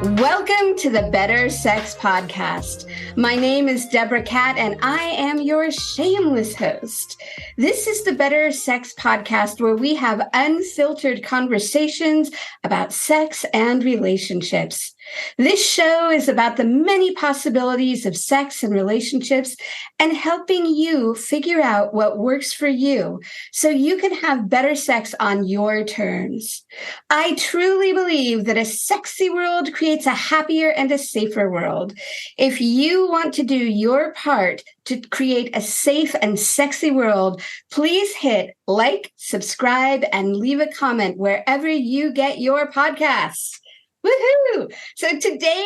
Welcome to the Better Sex Podcast. My name is DeborahTantraKat, and I am your shameless host. This is the Better Sex Podcast, where we have unfiltered conversations about sex and relationships. This show is about the many possibilities of sex and relationships and helping you figure out what works for you so you can have better sex on your terms. I truly believe that a sexy world creates a happier and a safer world. If you want to do your part to create a safe and sexy world, please hit like, subscribe, and leave a comment wherever you get your podcasts. Woohoo! So today,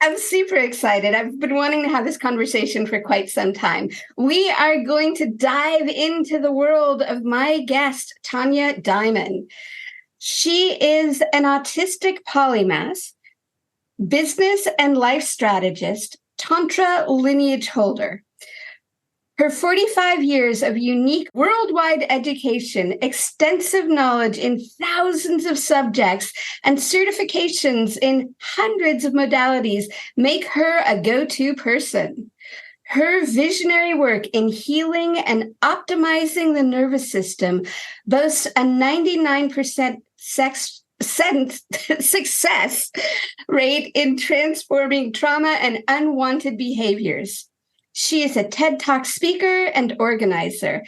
I'm super excited. I've been wanting to have this conversation for quite some time. We are going to dive into the world of my guest, Tanja Diamond. She is an autistic polymath, business and life strategist, Tantra lineage holder. Her 45 years of unique worldwide education, extensive knowledge in thousands of subjects, and certifications in hundreds of modalities make her a go-to person. Her visionary work in healing and optimizing the nervous system boasts a 99% success rate in transforming trauma and unwanted behaviors. She is a TED Talk speaker and organizer,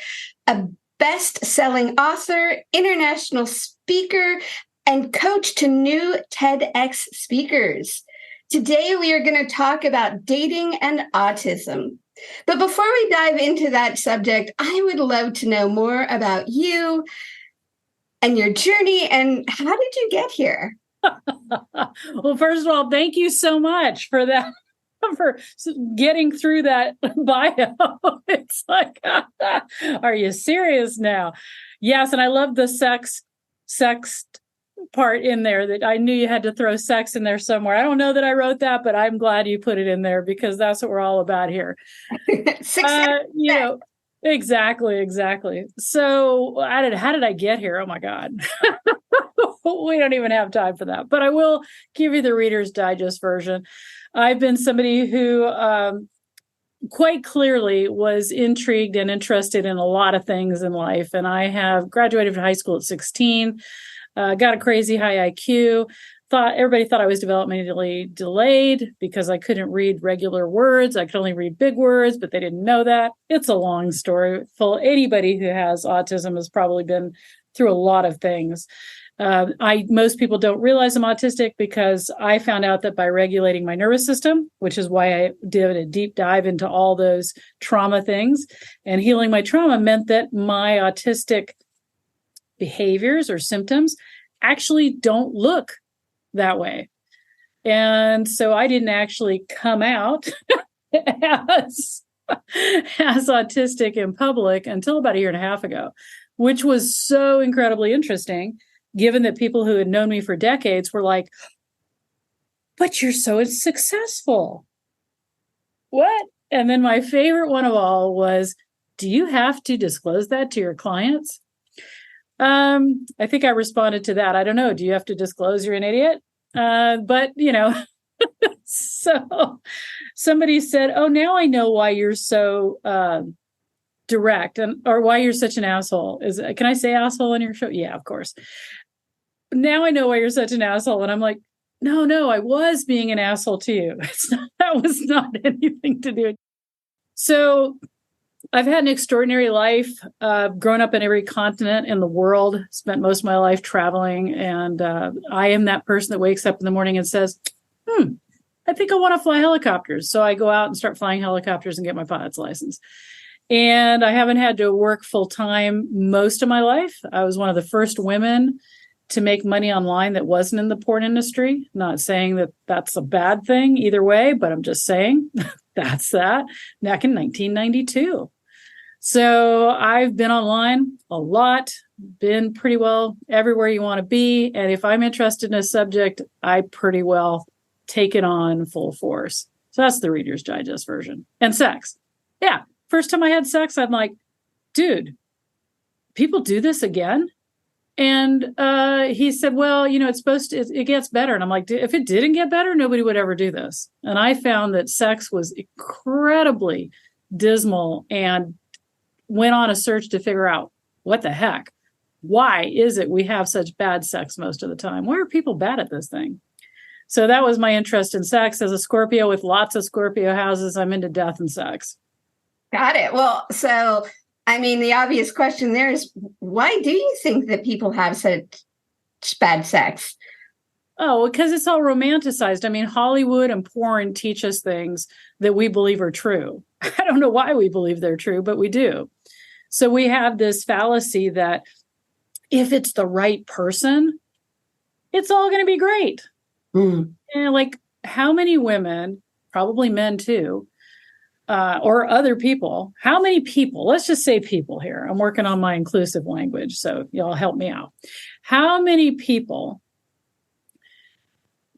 a best-selling author, international speaker, and coach to new TEDx speakers. Today, we are going to talk about dating and autism. But before we dive into that subject, I would love to know more about you and your journey, and how did you get here? Well, first of all, thank you so much for that. For getting through that bio. It's like, are you serious now? Yes, and I love the sex part in there, that I knew you had to throw sex in there somewhere. I don't know that I wrote that, but I'm glad you put it in there because that's what we're all about here. Exactly. So how did I get here? Oh my God. We don't even have time for that, but I will give you the Reader's Digest version. I've been somebody who quite clearly was intrigued and interested in a lot of things in life. And I have graduated from high school at 16, got a crazy high IQ, everybody thought I was developmentally delayed because I couldn't read regular words. I could only read big words, but they didn't know that. It's a long story. Anybody who has autism has probably been through a lot of things. Most people don't realize I'm autistic because I found out that by regulating my nervous system, which is why I did a deep dive into all those trauma things, and healing my trauma meant that my autistic behaviors or symptoms actually don't look that way. And so I didn't actually come out as autistic in public until about a year and a half ago, which was so incredibly interesting, given that people who had known me for decades were like, but you're so successful. What? And then my favorite one of all was, do you have to disclose that to your clients? I think I responded to that. I don't know. Do you have to disclose you're an idiot? But, so somebody said, oh, now I know why you're so direct or why you're such an asshole. Can I say asshole on your show? Yeah, of course. Now I know why you're such an asshole. And I'm like, no, I was being an asshole to you. That was not anything to do. So I've had an extraordinary life, grown up in every continent in the world, spent most of my life traveling. And I am that person that wakes up in the morning and says, I think I want to fly helicopters. So I go out and start flying helicopters and get my pilot's license. And I haven't had to work full time most of my life. I was one of the first women to make money online that wasn't in the porn industry. Not saying that that's a bad thing either way, but I'm just saying that's that back in 1992. So I've been online a lot, been pretty well everywhere you want to be. And if I'm interested in a subject, I pretty well take it on full force. So that's the Reader's Digest version. And sex. Yeah. First time I had sex, I'm like, dude, people do this again? And he said, well, it's supposed to, it gets better. And I'm like, if it didn't get better, nobody would ever do this. And I found that sex was incredibly dismal and went on a search to figure out what the heck. Why is it we have such bad sex most of the time? Why are people bad at this thing? So that was my interest in sex. As a Scorpio with lots of Scorpio houses, I'm into death and sex. Got it. Well, so, I mean, the obvious question there is, why do you think that people have such bad sex? Oh, because it's all romanticized. I mean, Hollywood and porn teach us things that we believe are true. I don't know why we believe they're true, but we do. So we have this fallacy that if it's the right person, it's all going to be great. And like, how many women, probably men too, or other people, how many people, let's just say people here. I'm working on my inclusive language, so y'all help me out. How many people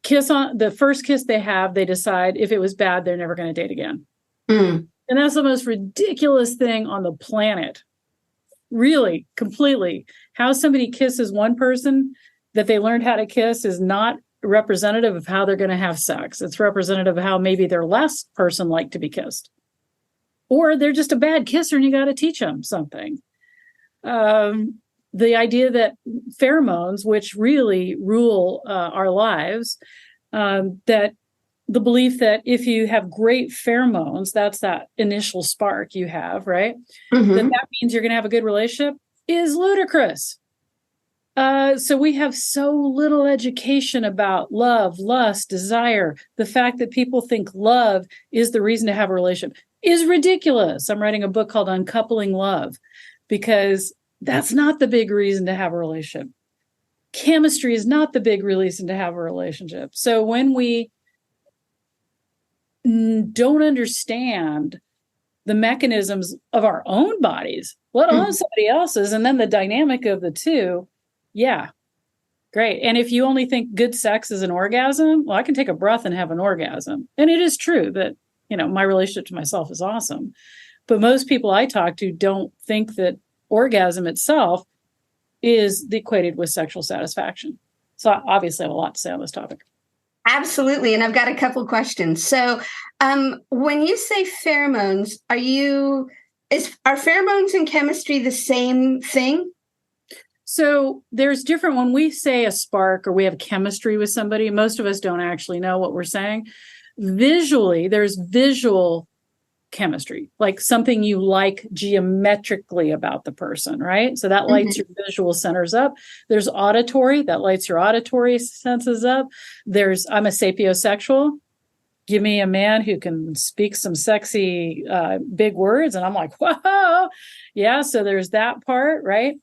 kiss on the first kiss they have, they decide if it was bad, they're never going to date again. And that's the most ridiculous thing on the planet. Really, completely. How somebody kisses one person that they learned how to kiss is not representative of how they're going to have sex. It's representative of how maybe their last person liked to be kissed. Or they're just a bad kisser and you got to teach them something. The idea that pheromones, which really rule our lives, that the belief that if you have great pheromones, that's that initial spark you have, right? That means you're going to have a good relationship is ludicrous. So we have so little education about love, lust, desire. The fact that people think love is the reason to have a relationship is ridiculous. I'm writing a book called Uncoupling Love because that's not the big reason to have a relationship. Chemistry is not the big reason to have a relationship. So when we don't understand the mechanisms of our own bodies, let alone somebody else's, and then the dynamic of the two, yeah, great. And if you only think good sex is an orgasm, well, I can take a breath and have an orgasm. And it is true that, my relationship to myself is awesome. But most people I talk to don't think that orgasm itself is equated with sexual satisfaction. So obviously I have a lot to say on this topic. Absolutely. And I've got a couple questions. So when you say pheromones, are pheromones and chemistry the same thing? So there's different, when we say a spark or we have chemistry with somebody, most of us don't actually know what we're saying. Visually, there's visual chemistry, like something you like geometrically about the person, right? So that lights your visual centers up. There's auditory, that lights your auditory senses up. I'm a sapiosexual. Give me a man who can speak some sexy big words, and I'm like, whoa. Yeah, so there's that part, right?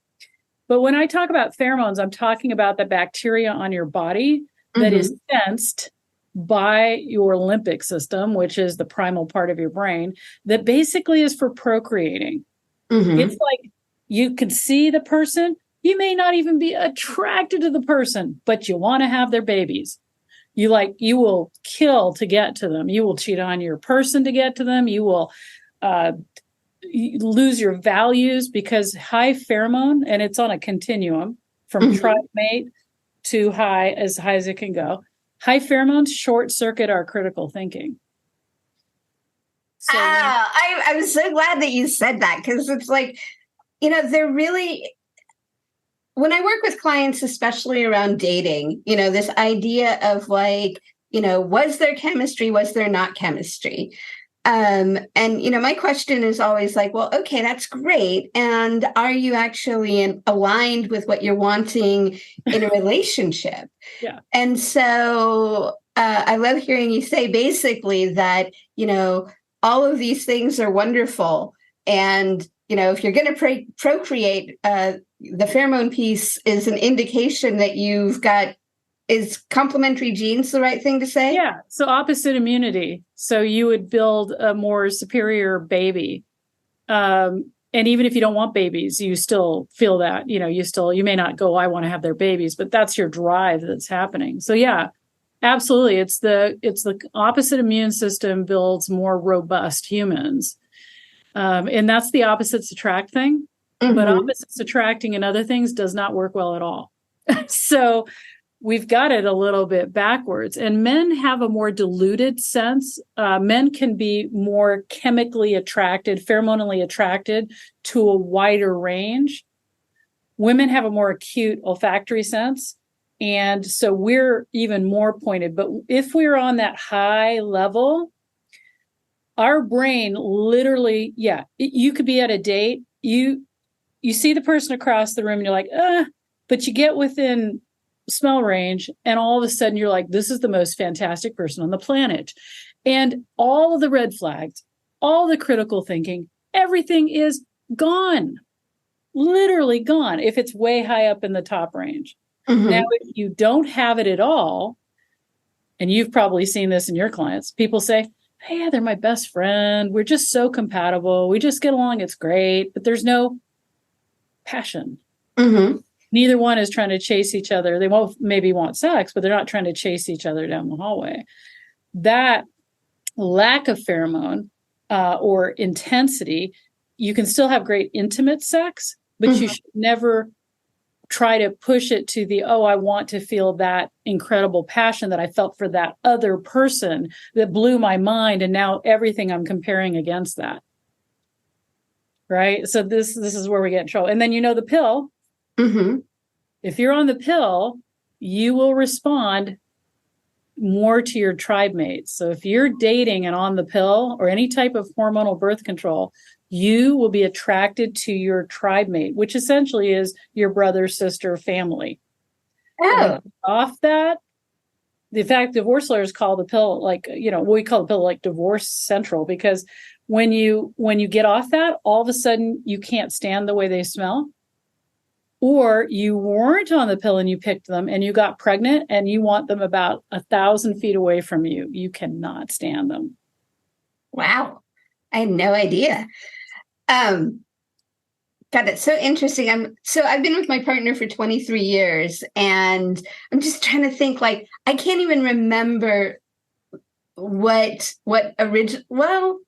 But when I talk about pheromones, I'm talking about the bacteria on your body that is sensed by your limbic system, which is the primal part of your brain, that basically is for procreating. It's like you can see the person. You may not even be attracted to the person, but you want to have their babies. You will kill to get to them. You will cheat on your person to get to them. You will you lose your values because high pheromone, and it's on a continuum from tribe mate to high as it can go. High pheromones short circuit our critical thinking. So, I'm so glad that you said that, because it's like, they're really, when I work with clients, especially around dating, this idea of like, was there chemistry? Was there not chemistry? And my question is always like, well, okay, that's great. And are you actually aligned with what you're wanting in a relationship? Yeah. And so I love hearing you say basically that, all of these things are wonderful. And, if you're going to procreate, the pheromone piece is an indication that is complementary genes the right thing to say? Yeah. So opposite immunity. So you would build a more superior baby. And even if you don't want babies, you still feel that, you may not go, I want to have their babies, but that's your drive that's happening. So yeah, absolutely. It's the opposite immune system builds more robust humans. And that's the opposites attract thing. but opposites attracting and other things does not work well at all. So we've got it a little bit backwards, and men have a more diluted sense. Men can be more chemically attracted, pheromonally attracted to a wider range. Women have a more acute olfactory sense. And so we're even more pointed. But if we're on that high level, our brain literally, you could be at a date. You see the person across the room and you're like, but you get within smell range, and all of a sudden you're like, this is the most fantastic person on the planet. And all of the red flags, all the critical thinking, everything is gone, literally gone if it's way high up in the top range. Now, if you don't have it at all, and you've probably seen this in your clients, people say, hey, yeah, they're my best friend. We're just so compatible. We just get along. It's great. But there's no passion. Neither one is trying to chase each other. They maybe want sex, but they're not trying to chase each other down the hallway. That lack of pheromone or intensity, you can still have great intimate sex, but you should never try to push it to the, I want to feel that incredible passion that I felt for that other person that blew my mind. And now everything I'm comparing against that. Right. So this is where we get in trouble. And then, the pill. If you're on the pill, you will respond more to your tribe mates. So if you're dating and on the pill or any type of hormonal birth control, you will be attracted to your tribe mate, which essentially is your brother, sister, family. Off that, in fact, divorce lawyers call the pill we call the pill like divorce central, because when you get off that, all of a sudden you can't stand the way they smell. Or you weren't on the pill and you picked them and you got pregnant and you want them about 1,000 feet away from you. You cannot stand them. Wow. I had no idea. God, it's so interesting. I've been with my partner for 23 years, and I'm just trying to think, I can't even remember what originally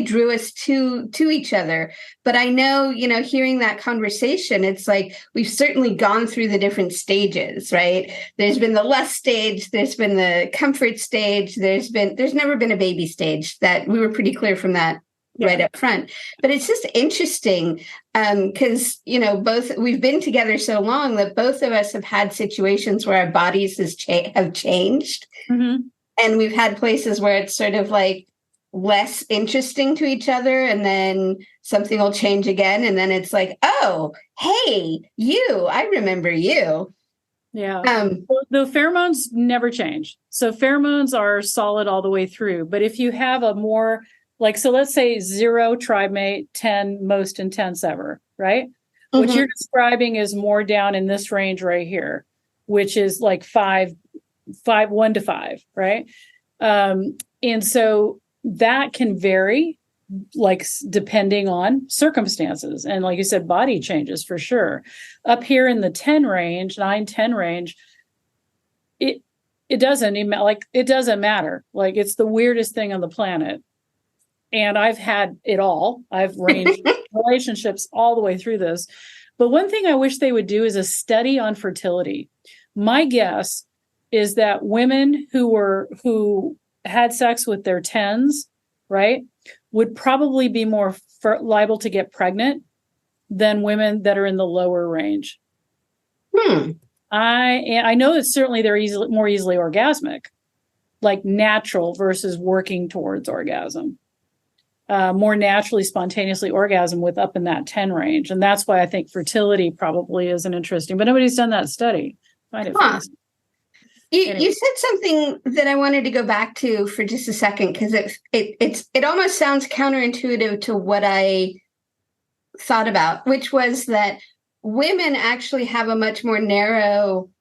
drew us to each other. But I know, hearing that conversation, it's like we've certainly gone through the different stages, right? There's been the lust stage, there's been the comfort stage, there's never been a baby stage. That we were pretty clear from that right up front. But it's just interesting because, we've been together so long that both of us have had situations where our bodies have changed. And we've had places where it's sort of like less interesting to each other, and then something will change again, and then it's like, oh, hey, I remember you. The pheromones never change, so pheromones are solid all the way through. But if you have a more so let's say 0 tribe mate, 10 most intense ever, right? What you're describing is more down in this range right here, which is like 1 to 5, right? And so that can vary, depending on circumstances. And like you said, body changes for sure. Up here in the 10 range, 9, 10 range, it doesn't even it doesn't matter. It's the weirdest thing on the planet. And I've had it all. I've ranged relationships all the way through this. But one thing I wish they would do is a study on fertility. My guess is that women who had sex with their 10s, right, would probably be more liable to get pregnant than women that are in the lower range. I know that certainly they're more easily orgasmic, natural versus working towards orgasm. More naturally, spontaneously orgasm with up in that 10 range. And that's why I think fertility probably isn't interesting, but nobody's done that study. Find it fascinating. You said something that I wanted to go back to for just a second, because it almost sounds counterintuitive to what I thought about, which was that women actually have a much more narrow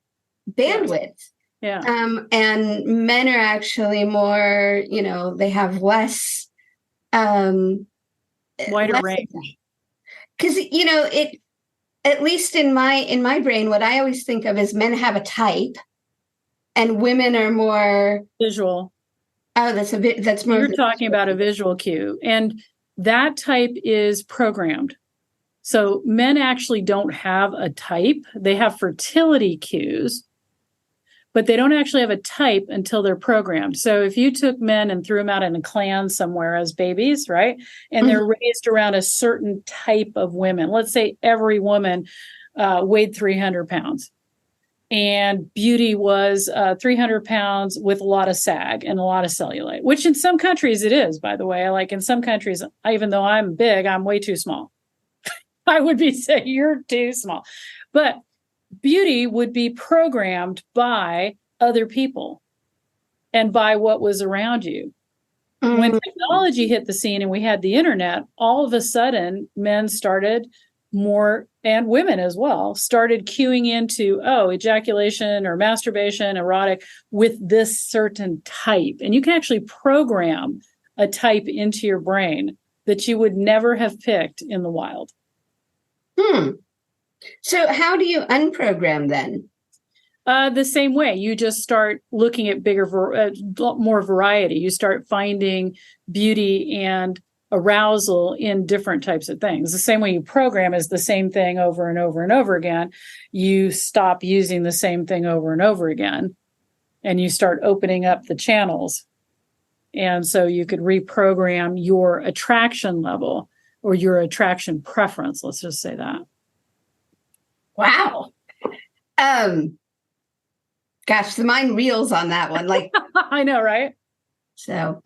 bandwidth. And men are actually more, they have less wider range. Because at least in my brain, what I always think of is men have a type. And women are more visual. Oh, that's more. You're talking about a visual cue, and that type is programmed. So men actually don't have a type. They have fertility cues, but they don't actually have a type until they're programmed. So if you took men and threw them out in a clan somewhere as babies, right? And they're raised around a certain type of women. Let's say every woman weighed 300 pounds. And beauty was 300 pounds with a lot of sag and a lot of cellulite, which in some countries it is, by the way. Like in some countries, even though I'm big, I'm way too small. I would be saying you're too small. But beauty would be programmed by other people and by what was around you. When technology hit the scene and we had the internet, all of a sudden men started more, and women as well, started cueing into, ejaculation or masturbation, erotic, with this certain type. And you can actually program a type into your brain that you would never have picked in the wild. So how do you unprogram then? The same way. You just start looking at more variety. You start finding beauty and arousal in different types of things. The same way you program is the same thing over and over and over again. You stop using the same thing over and over again, and you start opening up the channels. And so you could reprogram your attraction level or your attraction preference. Let's just say that. Wow. Gosh, the mind reels on that one. Like, I know, right? So,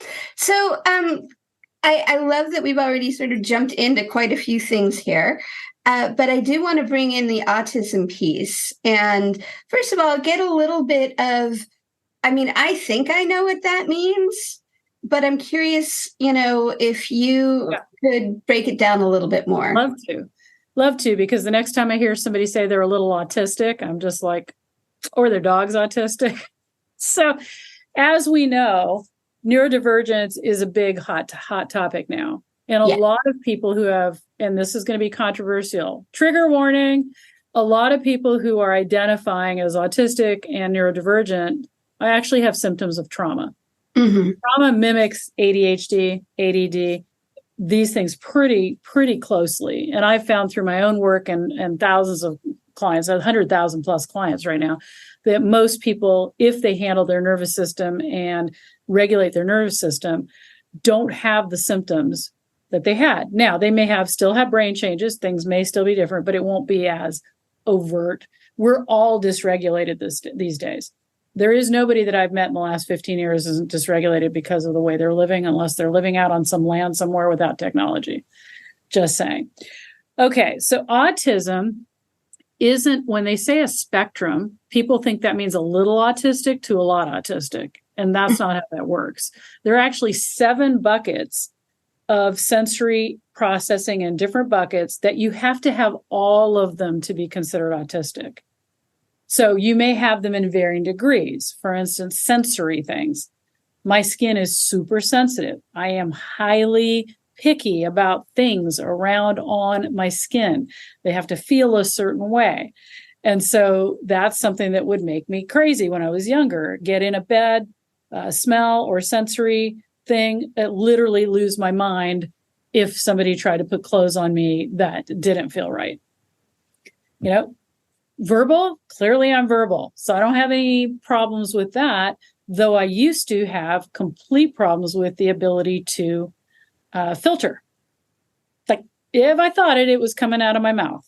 I love that we've already sort of jumped into quite a few things here, but I do want to bring in the autism piece. And first of all, get a little bit of, I think I know what that means, but I'm curious, if you could break it down a little bit more. Love to, because the next time I hear somebody say they're a little autistic, I'm just like, or their dog's autistic. So as we know, neurodivergence is a big hot topic now. And a lot of people who have, and this is going to be controversial, trigger warning, a lot of people who are identifying as autistic and neurodivergent actually have symptoms of trauma. Trauma mimics ADHD, ADD, these things pretty closely. And I've found through my own work and thousands of clients, 100,000 plus clients right now, that most people, if they handle their nervous system and regulate their nervous system, don't have the symptoms that they had. Now, they may still have brain changes. Things may still be different, but it won't be as overt. We're all dysregulated these days. There is nobody that I've met in the last 15 years isn't dysregulated because of the way they're living, unless they're living out on some land somewhere without technology. Just saying. Okay, so autism isn't, when they say a spectrum, people think that means a little autistic to a lot autistic. And that's not how that works. There are actually 7 buckets of sensory processing in different buckets that you have to have all of them to be considered autistic. So you may have them in varying degrees. For instance, sensory things. My skin is super sensitive. I am highly picky about things around on my skin. They have to feel a certain way. And so that's something that would make me crazy when I was younger. Get in a bed, smell or sensory thing, literally lose my mind if somebody tried to put clothes on me that didn't feel right. Verbal, clearly I'm verbal. So I don't have any problems with that, though I used to have complete problems with the ability to filter. Like if I thought it was coming out of my mouth.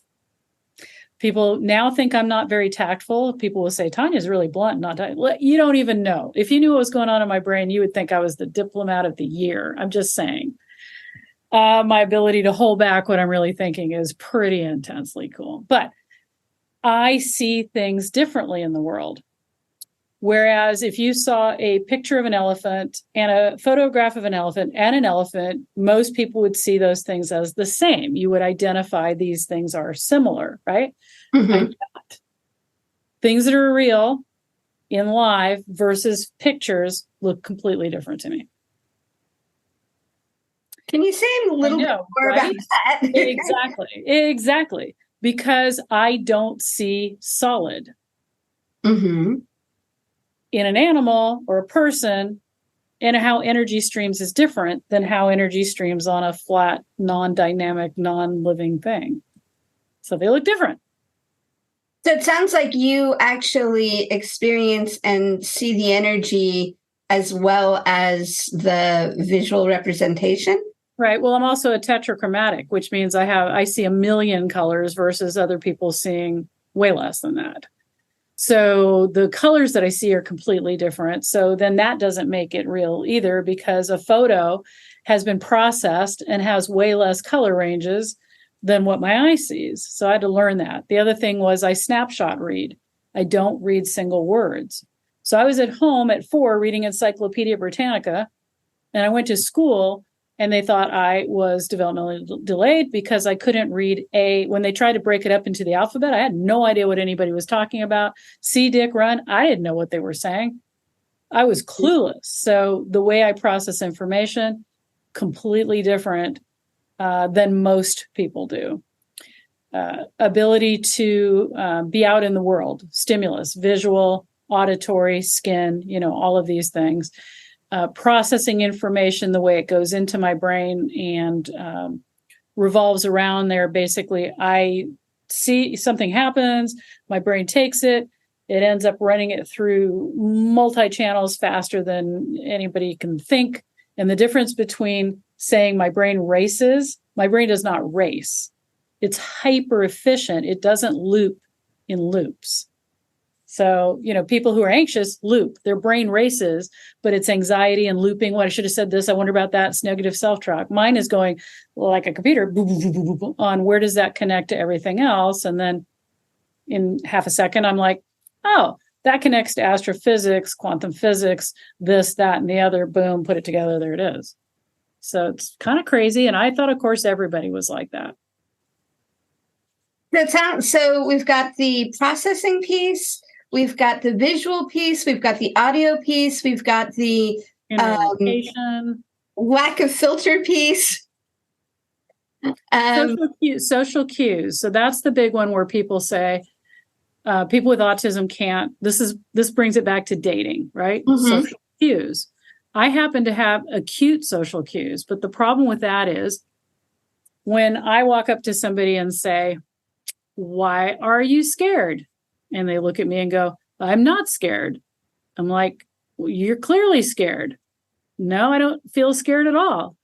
People now think I'm not very tactful. People will say, Tanya's really blunt, not tactful. You don't even know. If you knew what was going on in my brain, you would think I was the diplomat of the year. I'm just saying. My ability to hold back what I'm really thinking is pretty intensely cool. But I see things differently in the world. Whereas if you saw a picture of an elephant and a photograph of an elephant and an elephant, most people would see those things as the same. You would identify these things are similar, right? Mm-hmm. Things that are real in live versus pictures look completely different to me. Can you say a little bit more about that? Exactly. Because I don't see solid. Mm-hmm. In an animal or a person, and how energy streams is different than how energy streams on a flat, non-dynamic, non-living thing. So they look different. So it sounds like you actually experience and see the energy as well as the visual representation. Right. Well, I'm also a tetrachromatic, which means I see a million colors versus other people seeing way less than that. So the colors that I see are completely different. So then that doesn't make it real either, because a photo has been processed and has way less color ranges than what my eye sees. So I had to learn that. The other thing was I snapshot read. I don't read single words. So I was at home at 4 reading Encyclopedia Britannica, and I went to school and they thought I was developmentally delayed because I couldn't read when they tried to break it up into the alphabet, I had no idea what anybody was talking about. See, Dick, run. I didn't know what they were saying. I was clueless. So the way I process information, completely different than most people do. Ability to be out in the world, stimulus, visual, auditory, skin, all of these things. Processing information the way it goes into my brain and revolves around there. Basically, I see something happens, my brain takes it, it ends up running it through multi-channels faster than anybody can think. And the difference between saying my brain races, my brain does not race. It's hyper efficient. It doesn't loop in loops. So, people who are anxious loop, their brain races, but it's anxiety and looping. What I should have said this. I wonder about that. It's negative self-talk. Mine is going like a computer on where does that connect to everything else? And then in half a second, I'm like, oh, that connects to astrophysics, quantum physics, this, that, and the other. Boom, put it together. There it is. So it's kind of crazy. And I thought, of course, everybody was like that. So we've got the processing piece. We've got the visual piece. We've got the audio piece. We've got the lack of filter piece. Social cues. So that's the big one where people say people with autism can't. This brings it back to dating, right? Mm-hmm. Social cues. I happen to have acute social cues, but the problem with that is when I walk up to somebody and say, "Why are you scared?" And they look at me and go, "I'm not scared." I'm like, well, "You're clearly scared." "No, I don't feel scared at all."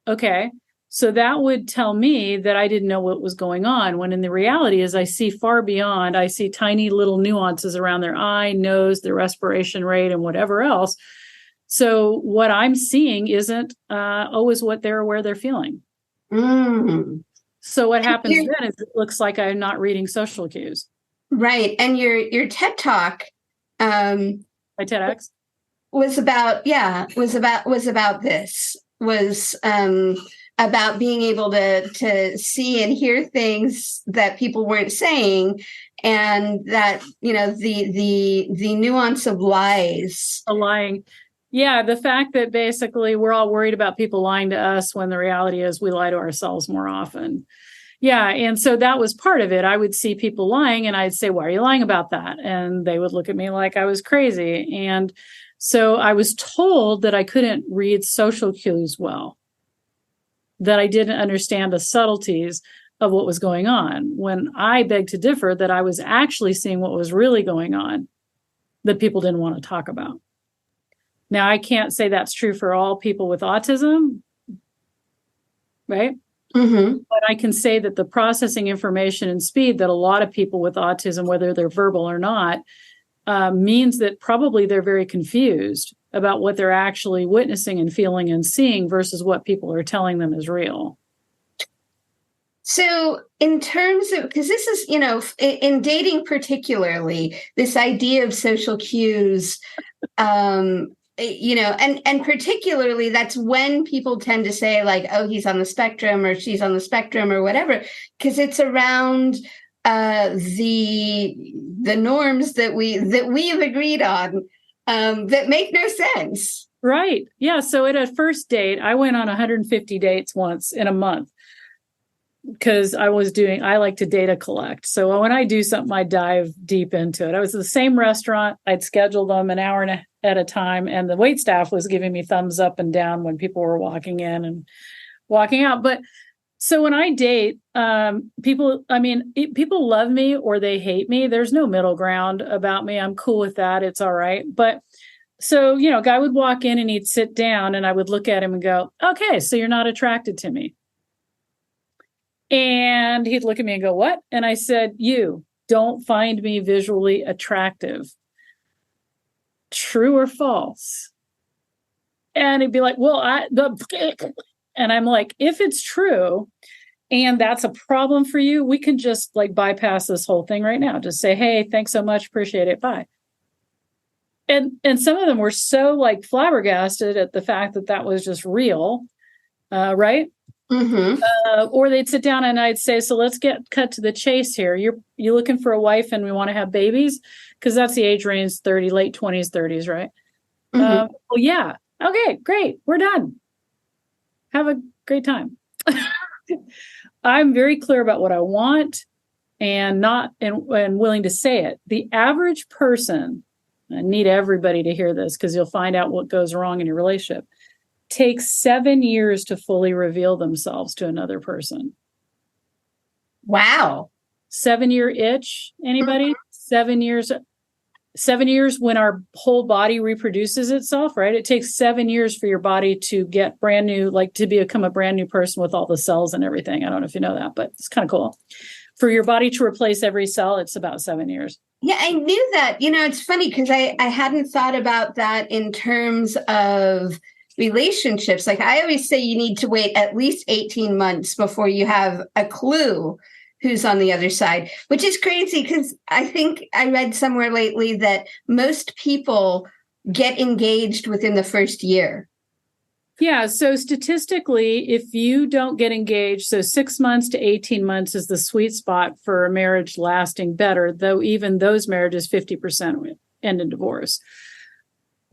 Okay. So that would tell me that I didn't know what was going on, when in the reality is I see far beyond. I see tiny little nuances around their eye, nose, their respiration rate, and whatever else. So what I'm seeing isn't always what they're aware they're feeling. Mm. So what happens then is it looks like I'm not reading social cues. Right. And your TED Talk by TEDx was about being able to see and hear things that people weren't saying, and that the nuance of lies. Lying. Yeah, the fact that basically we're all worried about people lying to us when the reality is we lie to ourselves more often. Yeah. And so that was part of it. I would see people lying and I'd say, "Why are you lying about that?" And they would look at me like I was crazy. And so I was told that I couldn't read social cues well, that I didn't understand the subtleties of what was going on, when I beg to differ, that I was actually seeing what was really going on that people didn't want to talk about. Now, I can't say that's true for all people with autism, right? Mm-hmm. But I can say that the processing information and speed that a lot of people with autism, whether they're verbal or not, means that probably they're very confused about what they're actually witnessing and feeling and seeing versus what people are telling them is real. So in terms of, because this is, in dating particularly, this idea of social cues, and particularly that's when people tend to say like, "Oh, he's on the spectrum," or "She's on the spectrum," or whatever, because it's around the norms that we have agreed on that make no sense. Right. Yeah. So at a first date, I went on 150 dates once in a month, because I like to data collect. So when I do something, I dive deep into it. I was at the same restaurant. I'd scheduled them an hour at a time, and the wait staff was giving me thumbs up and down when people were walking in and walking out. But So when I date, people love me or they hate me. There's no middle ground about me. I'm cool with that. It's all right. But so, a guy would walk in and he'd sit down and I would look at him and go, okay, so you're not attracted to me. And he'd look at me and go, what? And I said, you don't find me visually attractive. True or false? And he'd be like, well, and I'm like, if it's true and that's a problem for you, we can just like bypass this whole thing right now. Just say, hey, thanks so much. Appreciate it. Bye. And some of them were so like flabbergasted at the fact that was just real. Right. Mm-hmm. Or they'd sit down and I'd say, so let's get cut to the chase here. You looking for a wife and we want to have babies? Because that's the age range, late 20s, 30s, right? Mm-hmm. Well, yeah. Okay, great. We're done. Have a great time. I'm very clear about what I want and willing to say it. The average person, I need everybody to hear this because you'll find out what goes wrong in your relationship, takes 7 years to fully reveal themselves to another person. Wow. 7-year itch, anybody? Mm-hmm. 7 years when our whole body reproduces itself, right? It takes 7 years for your body to get brand new, like to become a brand new person with all the cells and everything. I don't know if you know that, but it's kind of cool. For your body to replace every cell, it's about 7 years. Yeah, I knew that. It's funny because I hadn't thought about that in terms of relationships. Like I always say, you need to wait at least 18 months before you have a clue who's on the other side, which is crazy because I think I read somewhere lately that most people get engaged within the first year. Yeah. So statistically, if you don't get engaged, so 6 months to 18 months is the sweet spot for a marriage lasting better, though even those marriages, 50% end in divorce.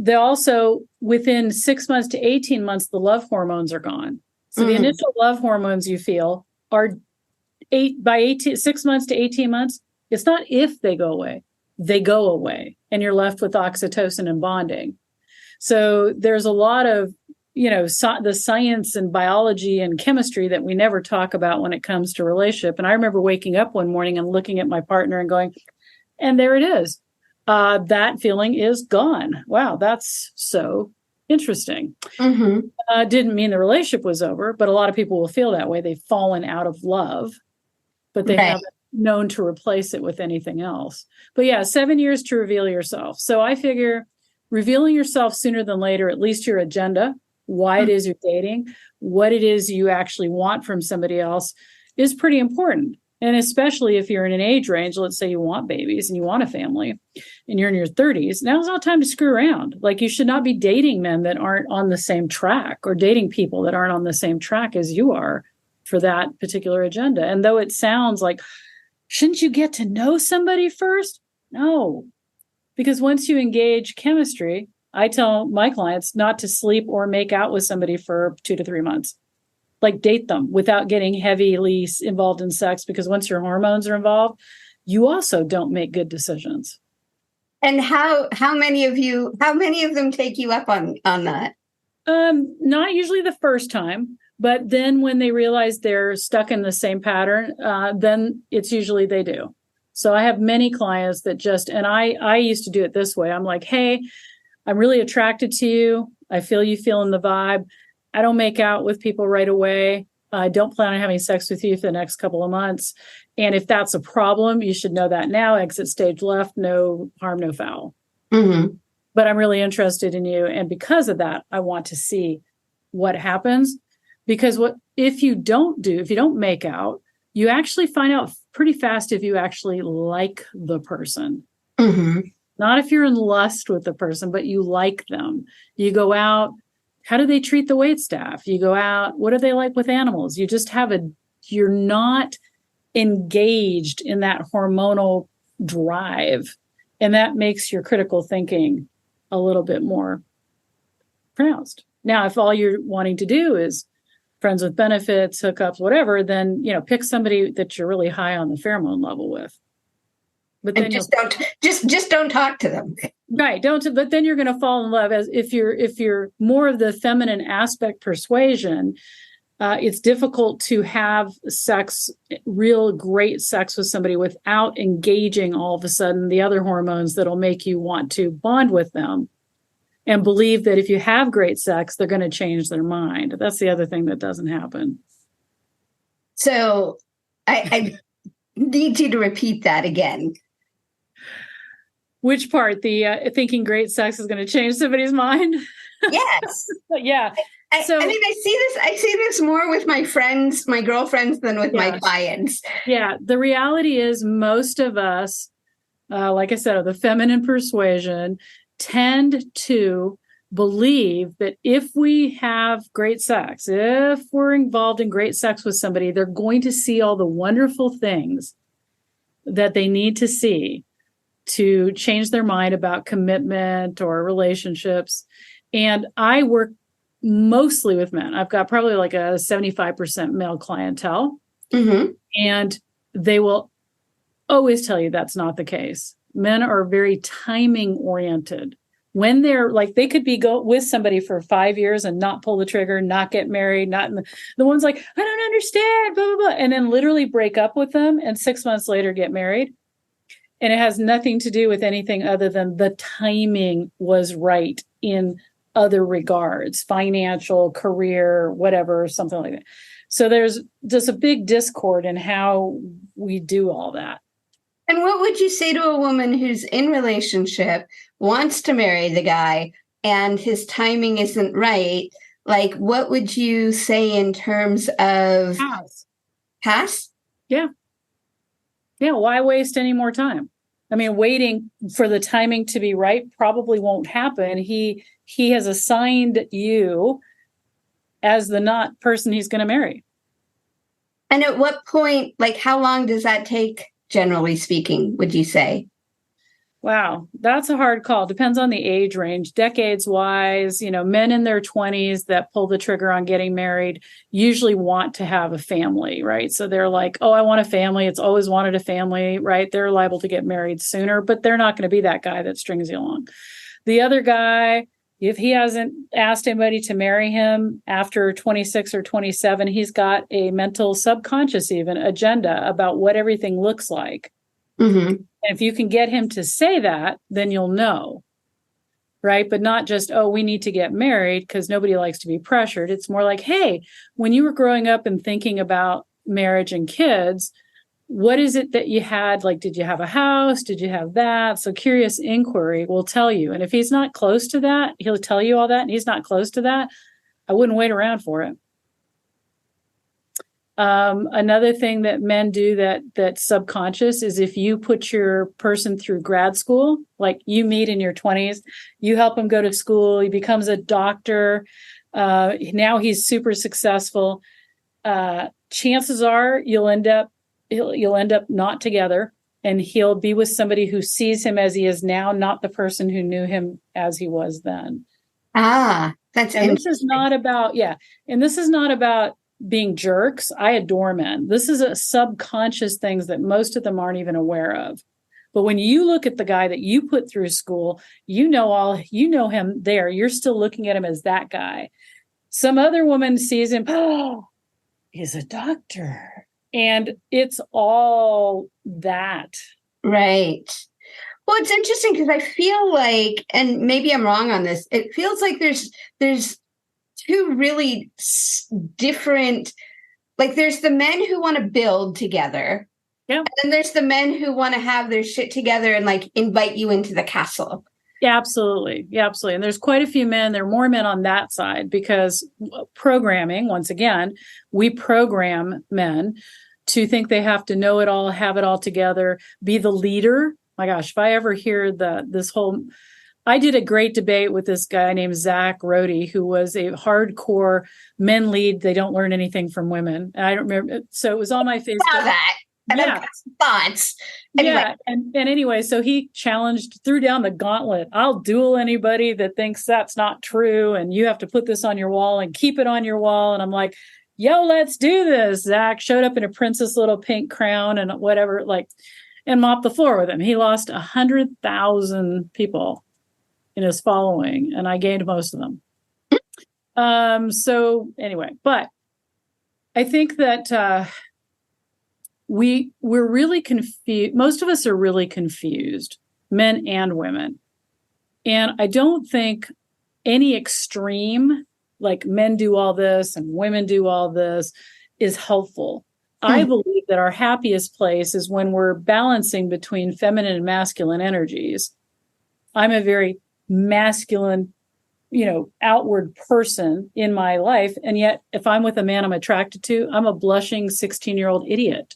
They also, within 6 months to 18 months, the love hormones are gone. So the initial love hormones you feel are 6 months to 18 months. It's not if they go away, they go away and you're left with oxytocin and bonding. So there's a lot of, the science and biology and chemistry that we never talk about when it comes to relationship. And I remember waking up one morning and looking at my partner and going, and there it is. That feeling is gone. Wow, that's so interesting. Mm-hmm. Didn't mean the relationship was over, but a lot of people will feel that way. They've fallen out of love, but they haven't known to replace it with anything else. But yeah, 7 years to reveal yourself. So I figure revealing yourself sooner than later, at least your agenda, why it is you're dating, what it is you actually want from somebody else is pretty important. And especially if you're in an age range, let's say you want babies and you want a family and you're in your 30s, now's not time to screw around. Like you should not be dating men that aren't on the same track or dating people that aren't on the same track as you are for that particular agenda. And though it sounds like, shouldn't you get to know somebody first? No, because once you engage chemistry, I tell my clients not to sleep or make out with somebody for 2 to 3 months. Like date them without getting heavily involved in sex, because once your hormones are involved, you also don't make good decisions. And how many of them take you up on that? Not usually the first time, but then when they realize they're stuck in the same pattern, then it's usually they do. So I have many clients that and I used to do it this way. I'm like, hey, I'm really attracted to you. I feel you feeling the vibe. I don't make out with people right away. I don't plan on having sex with you for the next couple of months. And if that's a problem, you should know that now. Exit stage left, no harm, no foul. Mm-hmm. But I'm really interested in you. And because of that, I want to see what happens. Because if you don't make out, you actually find out pretty fast if you actually like the person. Mm-hmm. Not if you're in lust with the person, but you like them. You go out. How do they treat the waitstaff? You go out. What are they like with animals? You just you're not engaged in that hormonal drive. And that makes your critical thinking a little bit more pronounced. Now, if all you're wanting to do is friends with benefits, hookups, whatever, then, pick somebody that you're really high on the pheromone level with. But then just don't talk to them. Right. But then you're going to fall in love if you're more of the feminine aspect persuasion, It's difficult to have real great sex with somebody without engaging all of a sudden the other hormones that'll make you want to bond with them and believe that if you have great sex, they're going to change their mind. That's the other thing that doesn't happen. So I need you to repeat that again. Which part? The thinking great sex is going to change somebody's mind? Yes. Yeah. I mean, I see this more with my friends, my girlfriends, than with my clients. Yeah. The reality is most of us, like I said, of the feminine persuasion, tend to believe that if we have great sex, if we're involved in great sex with somebody, they're going to see all the wonderful things that they need to see to change their mind about commitment or relationships. And I work mostly with men. I've got probably like a 75% male clientele. Mm-hmm. And they will always tell you that's not the case. Men are very timing oriented. When they're like, they could be with somebody for 5 years and not pull the trigger, not get married, the one's like, I don't understand, blah, blah, blah. And then literally break up with them and 6 months later get married. And it has nothing to do with anything other than the timing was right in other regards, financial, career, whatever, something like that. So there's just a big discord in how we do all that. And what would you say to a woman who's in relationship, wants to marry the guy, and his timing isn't right? Like, what would you say in terms of pass? Yeah. Yeah. Why waste any more time? I mean, waiting for the timing to be right probably won't happen. He has assigned you as the not person he's going to marry. And at what point, like, how long does that take, generally speaking, would you say? Wow, that's a hard call. Depends on the age range. Decades wise, men in their 20s that pull the trigger on getting married usually want to have a family, right? So they're like, oh, I want a family. It's always wanted a family, right? They're liable to get married sooner, but they're not going to be that guy that strings you along. The other guy, if he hasn't asked anybody to marry him after 26 or 27, he's got a mental subconscious even agenda about what everything looks like. Mm-hmm. And if you can get him to say that, then you'll know, right? But not just, oh, we need to get married, because nobody likes to be pressured. It's more like, hey, when you were growing up and thinking about marriage and kids, what is it that you had? Like, did you have a house? Did you have that? So curious inquiry will tell you. And if he's not close to that, he'll tell you all that. And he's not close to that, I wouldn't wait around for it. Another thing that men do that's subconscious is if you put your person through grad school, like you meet in your 20s, you help him go to school, he becomes a doctor. Now he's super successful. Chances are you'll end up not together, and he'll be with somebody who sees him as he is now, not the person who knew him as he was then. That's and this is not about being jerks. I adore men. This is a subconscious things that most of them aren't even aware of. But when you look at the guy that you put through school, you know him there. You're still looking at him as that guy. Some other woman sees him, oh, he's a doctor. And it's all that. Right. Well, it's interesting because I feel like, and maybe I'm wrong on this, it feels like there's two really different, like there's the men who want to build together. Yeah. And then there's the men who want to have their shit together and like invite you into the castle. Yeah, absolutely. Yeah, absolutely. And there's quite a few men. There are more men on that side because programming, once again, we program men to think they have to know it all, have it all together, be the leader. My gosh, if I ever hear I did a great debate with this guy named Zach Rohde, who was a hardcore men lead. They don't learn anything from women. And I don't remember. So it was on my Facebook. Saw that. And yeah. Thoughts. Anyway. Yeah. And anyway, so he threw down the gauntlet. I'll duel anybody that thinks that's not true. And you have to put this on your wall and keep it on your wall. And I'm like, yo, let's do this. Zach showed up in a princess little pink crown and whatever, and mopped the floor with him. He lost 100,000 people in his following, and I gained most of them. So anyway, but I think that we're really confused. Most of us are really confused, men and women. And I don't think any extreme, like men do all this and women do all this, is helpful. I believe that our happiest place is when we're balancing between feminine and masculine energies. I'm a very masculine, outward person in my life. And yet, if I'm with a man I'm attracted to, I'm a blushing 16-year-old idiot.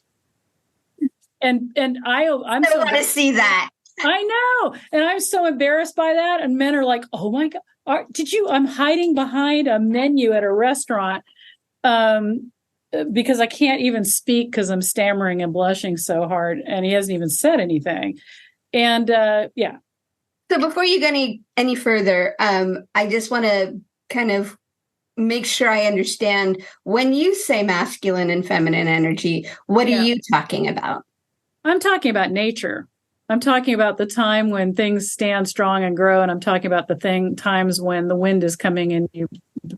And I'm I don't want to see that. I know. And I'm so embarrassed by that. And men are like, oh my God, I'm hiding behind a menu at a restaurant because I can't even speak because I'm stammering and blushing so hard. And he hasn't even said anything. And yeah. So before you go any further, I just want to kind of make sure I understand when you say masculine and feminine energy, what are you talking about? I'm talking about nature. I'm talking about the time when things stand strong and grow. And I'm talking about the times when the wind is coming and you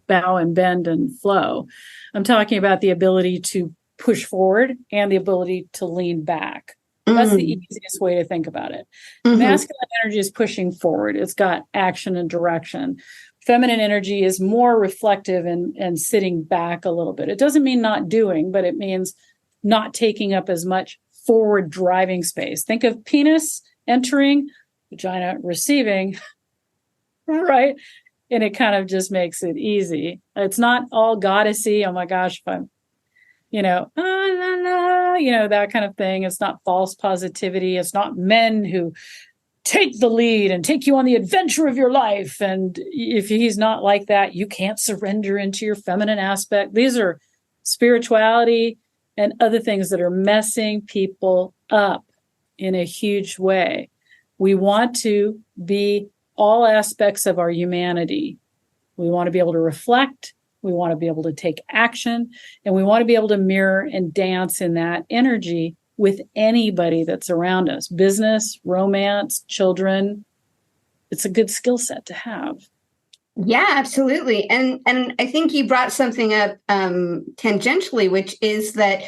bow and bend and flow. I'm talking about the ability to push forward and the ability to lean back. That's the easiest way to think about it. Masculine energy is pushing forward. It's got action and direction. Feminine energy is more reflective and sitting back a little bit. It doesn't mean not doing, but it means not taking up as much forward driving space. Think of penis entering, vagina receiving, right? And it kind of just makes it easy. It's not all goddessy. Oh my gosh, if I'm, that kind of thing. It's not false positivity. It's not men who take the lead and take you on the adventure of your life. And if he's not like that, you can't surrender into your feminine aspect. These are spirituality and other things that are messing people up in a huge way. We want to be all aspects of our humanity. We want to be able to reflect. We want to be able to take action. And we want to be able to mirror and dance in that energy with anybody that's around us. Business, romance, children. It's a good skill set to have. Yeah, absolutely. And I think you brought something up tangentially, which is that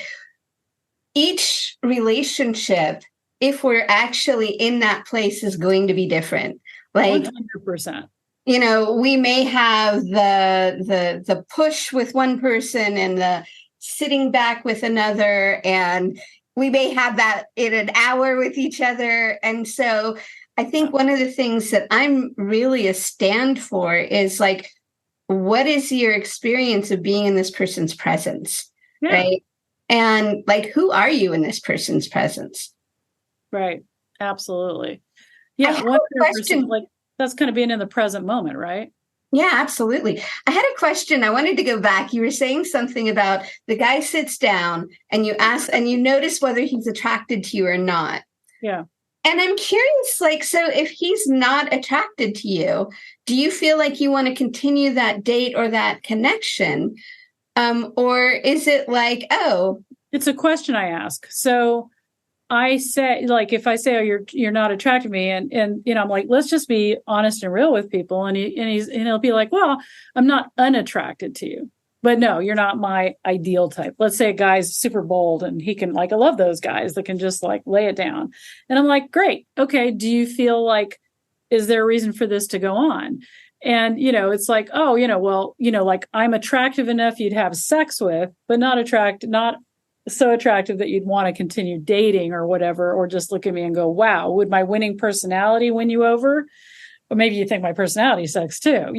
each relationship, if we're actually in that place, is going to be different. Like 100%. We may have the push with one person and the sitting back with another, and we may have that in an hour with each other. And so I think one of the things that I'm really a stand for is like, what is your experience of being in this person's presence? Yeah. Right. And like, who are you in this person's presence? Right. Absolutely. Yeah. 100%. Like that's kind of being in the present moment, right? Yeah, absolutely. I had a question. I wanted to go back. You were saying something about the guy sits down and you ask and you notice whether he's attracted to you or not. Yeah. And I'm curious, so if he's not attracted to you, do you feel like you want to continue that date or that connection? Or is it like, oh. It's a question I ask. So I say, like, if I say, oh, you're not attracted to me, and I'm like, let's just be honest and real with people. And he'll be like, well, I'm not unattracted to you. But no, you're not my ideal type. Let's say a guy's super bold and he can I love those guys that can just lay it down. And I'm like, great. Okay. Do you feel like, is there a reason for this to go on? And, it's like, oh, I'm attractive enough you'd have sex with, but not so attractive that you'd want to continue dating or whatever, or just look at me and go, wow, would my winning personality win you over? Or maybe you think my personality sucks too.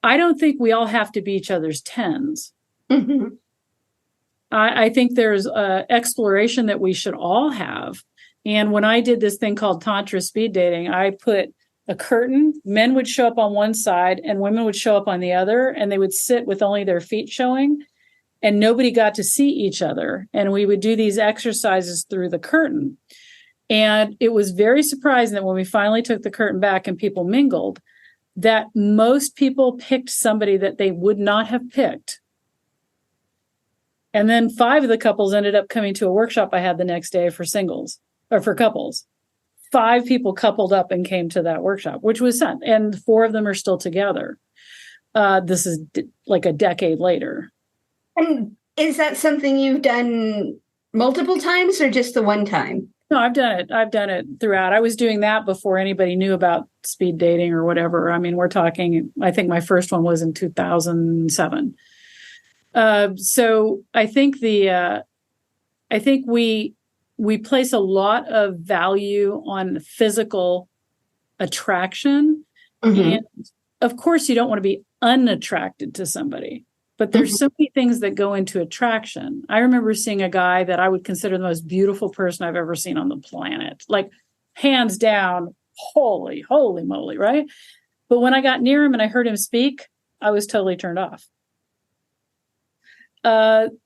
I don't think we all have to be each other's 10s. Mm-hmm. I think there's exploration that we should all have. And when I did this thing called Tantra speed dating, I put a curtain. Men would show up on one side and women would show up on the other, and they would sit with only their feet showing, and nobody got to see each other. And we would do these exercises through the curtain. And it was very surprising that when we finally took the curtain back and people mingled, that most people picked somebody that they would not have picked. And then 5 of the couples ended up coming to a workshop I had the next day for singles or for couples. 5 people coupled up and came to that workshop, which was fun. And 4 of them are still together. This is like a decade later. And is that something you've done multiple times or just the one time? No, I've done it. I've done it throughout. I was doing that before anybody knew about speed dating or whatever. I mean, we're talking, I think my first one was in 2007. So I think we place a lot of value on physical attraction. Mm-hmm. And of course, you don't want to be unattracted to somebody. But there's so many things that go into attraction. I remember seeing a guy that I would consider the most beautiful person I've ever seen on the planet. Like, hands down, holy moly, right? But when I got near him and I heard him speak, I was totally turned off.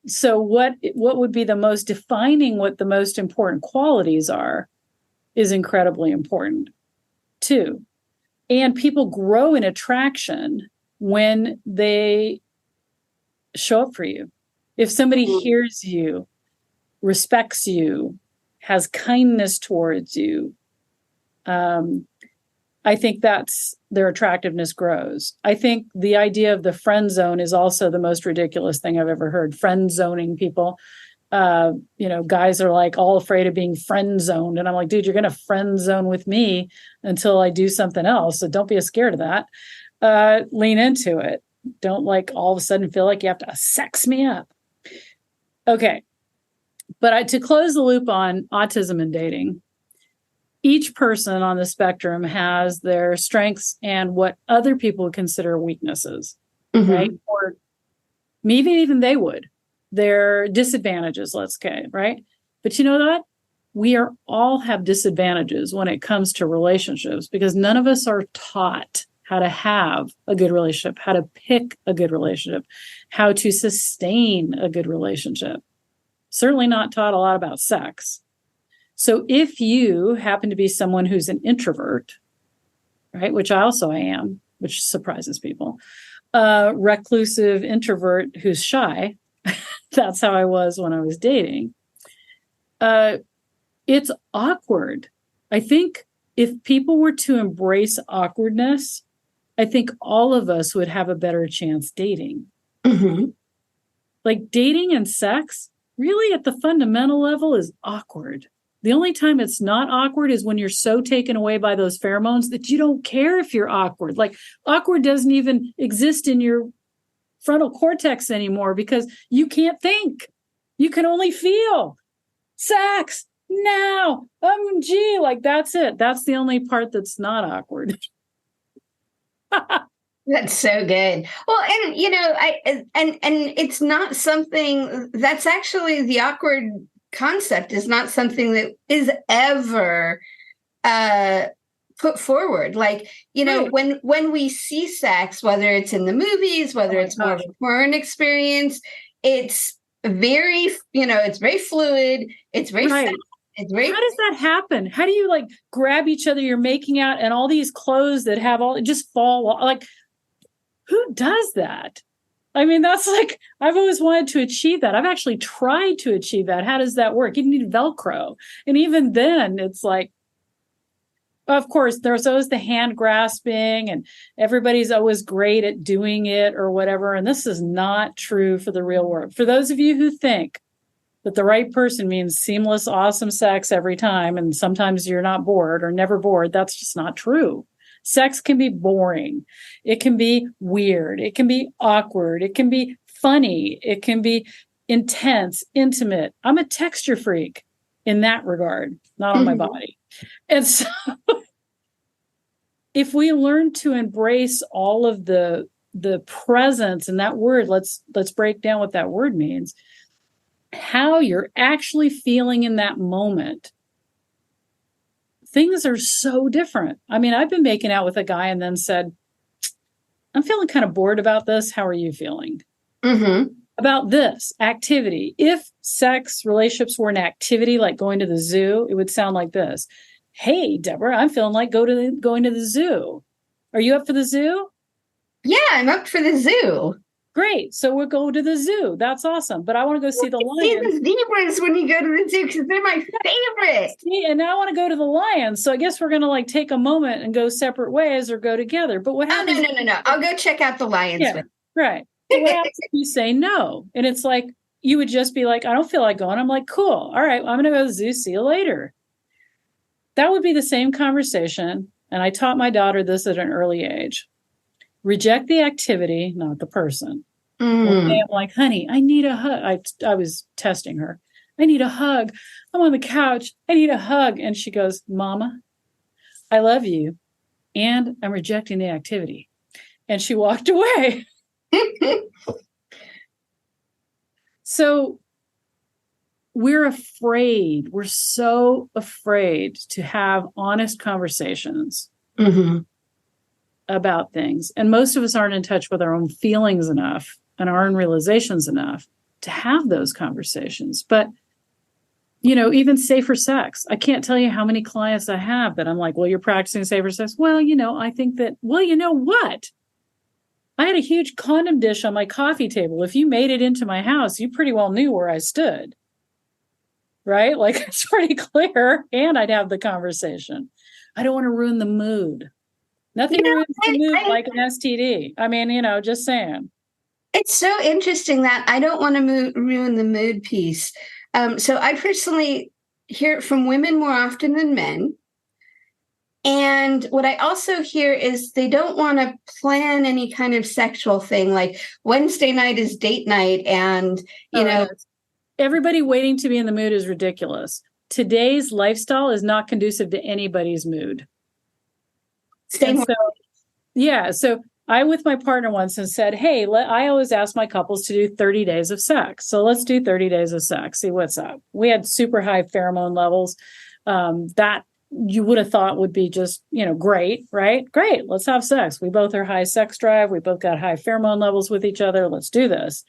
So what would be the most defining what the most important qualities are is incredibly important too. And people grow in attraction when they show up for you. If somebody hears you, respects you, has kindness towards you, I think that's their attractiveness grows. I think the idea of the friend zone is also the most ridiculous thing I've ever heard. Friend zoning people. Guys are like all afraid of being friend zoned. And I'm like, dude, you're going to friend zone with me until I do something else. So don't be scared of that. Lean into it. Don't like all of a sudden feel like you have to sex me up. Okay. But to close the loop on autism and dating, each person on the spectrum has their strengths and what other people would consider weaknesses, right? Or maybe even they would. Their disadvantages, let's say, right? But you know what? We all have disadvantages when it comes to relationships because none of us are taught how to have a good relationship, how to pick a good relationship, how to sustain a good relationship. Certainly not taught a lot about sex. So if you happen to be someone who's an introvert, right, which I am, which surprises people, reclusive introvert who's shy, that's how I was when I was dating, it's awkward. I think if people were to embrace awkwardness, I think all of us would have a better chance dating. Like dating and sex, really at the fundamental level is awkward. The only time it's not awkward is when you're so taken away by those pheromones that you don't care if you're awkward. Like awkward doesn't even exist in your frontal cortex anymore because you can't think. You can only feel. Sex now. OMG, like that's it. That's the only part that's not awkward. That's so good. Well, and it's not something that's actually the awkward concept is not something that is ever put forward. Like, right. when we see sex, whether it's in the movies, whether it's more of a porn experience, it's very, it's very fluid. It's very right. How does that happen? How do you like grab each other? You're making out and all these clothes that have all just fall like, who does that? I mean, that's like, I've always wanted to achieve that. I've actually tried to achieve that. How does that work? You need Velcro. And even then it's like, of course, there's always the hand grasping and everybody's always great at doing it or whatever. And this is not true for the real world. For those of you who think that the right person means seamless, awesome sex every time, and sometimes you're not bored or never bored, that's just not true. Sex can be boring. It can be weird. It can be awkward. It can be funny. It can be intense, intimate. I'm a texture freak in that regard, not on my body. And so if we learn to embrace all of the presence and that word, let's break down what that word means, how you're actually feeling in that moment. Things are so different. I mean, I've been making out with a guy and then said, I'm feeling kind of bored about this. How are you feeling? About this activity? If sex relationships were an activity like going to the zoo, it would sound like this. Hey, Deborah, I'm feeling like going to the zoo. Are you up for the zoo? Yeah, I'm up for the zoo. Great. So we'll go to the zoo. That's awesome. But I want to go see the lions. See the zebras when you go to the zoo because they're my favorite. And now I want to go to the lions. So I guess we're going to like take a moment and go separate ways or go together. But what happens? No. I'll go check out the lions. Yeah, right. But what happens if you say no? And it's like, you would just be like, I don't feel like going. I'm like, cool. All right, I'm going to go to the zoo. See you later. That would be the same conversation. And I taught my daughter this at an early age. Reject the activity, not the person. One day I'm like, honey, I need a hug. I was testing her. I need a hug. I'm on the couch. I need a hug. And she goes, Mama, I love you. And I'm rejecting the activity. And she walked away. So we're afraid. We're so afraid to have honest conversations about things. And most of us aren't in touch with our own feelings enough and our own realizations enough to have those conversations. But, even safer sex. I can't tell you how many clients I have that I'm like, well, you're practicing safer sex. Well, I think that, well, you know what? I had a huge condom dish on my coffee table. If you made it into my house, you pretty well knew where I stood. Right? Like, it's pretty clear. And I'd have the conversation. I don't want to ruin the mood. Nothing ruins the mood like an STD. I mean, just saying. It's so interesting that I don't want to ruin the mood piece. So I personally hear it from women more often than men. And what I also hear is they don't want to plan any kind of sexual thing, like Wednesday night is date night. And, everybody waiting to be in the mood is ridiculous. Today's lifestyle is not conducive to anybody's mood. So I, with my partner once, and said, hey, I always ask my couples to do 30 days of sex. So let's do 30 days of sex. See what's up. We had super high pheromone levels that you would have thought would be just, great, right? Great. Let's have sex. We both are high sex drive. We both got high pheromone levels with each other. Let's do this.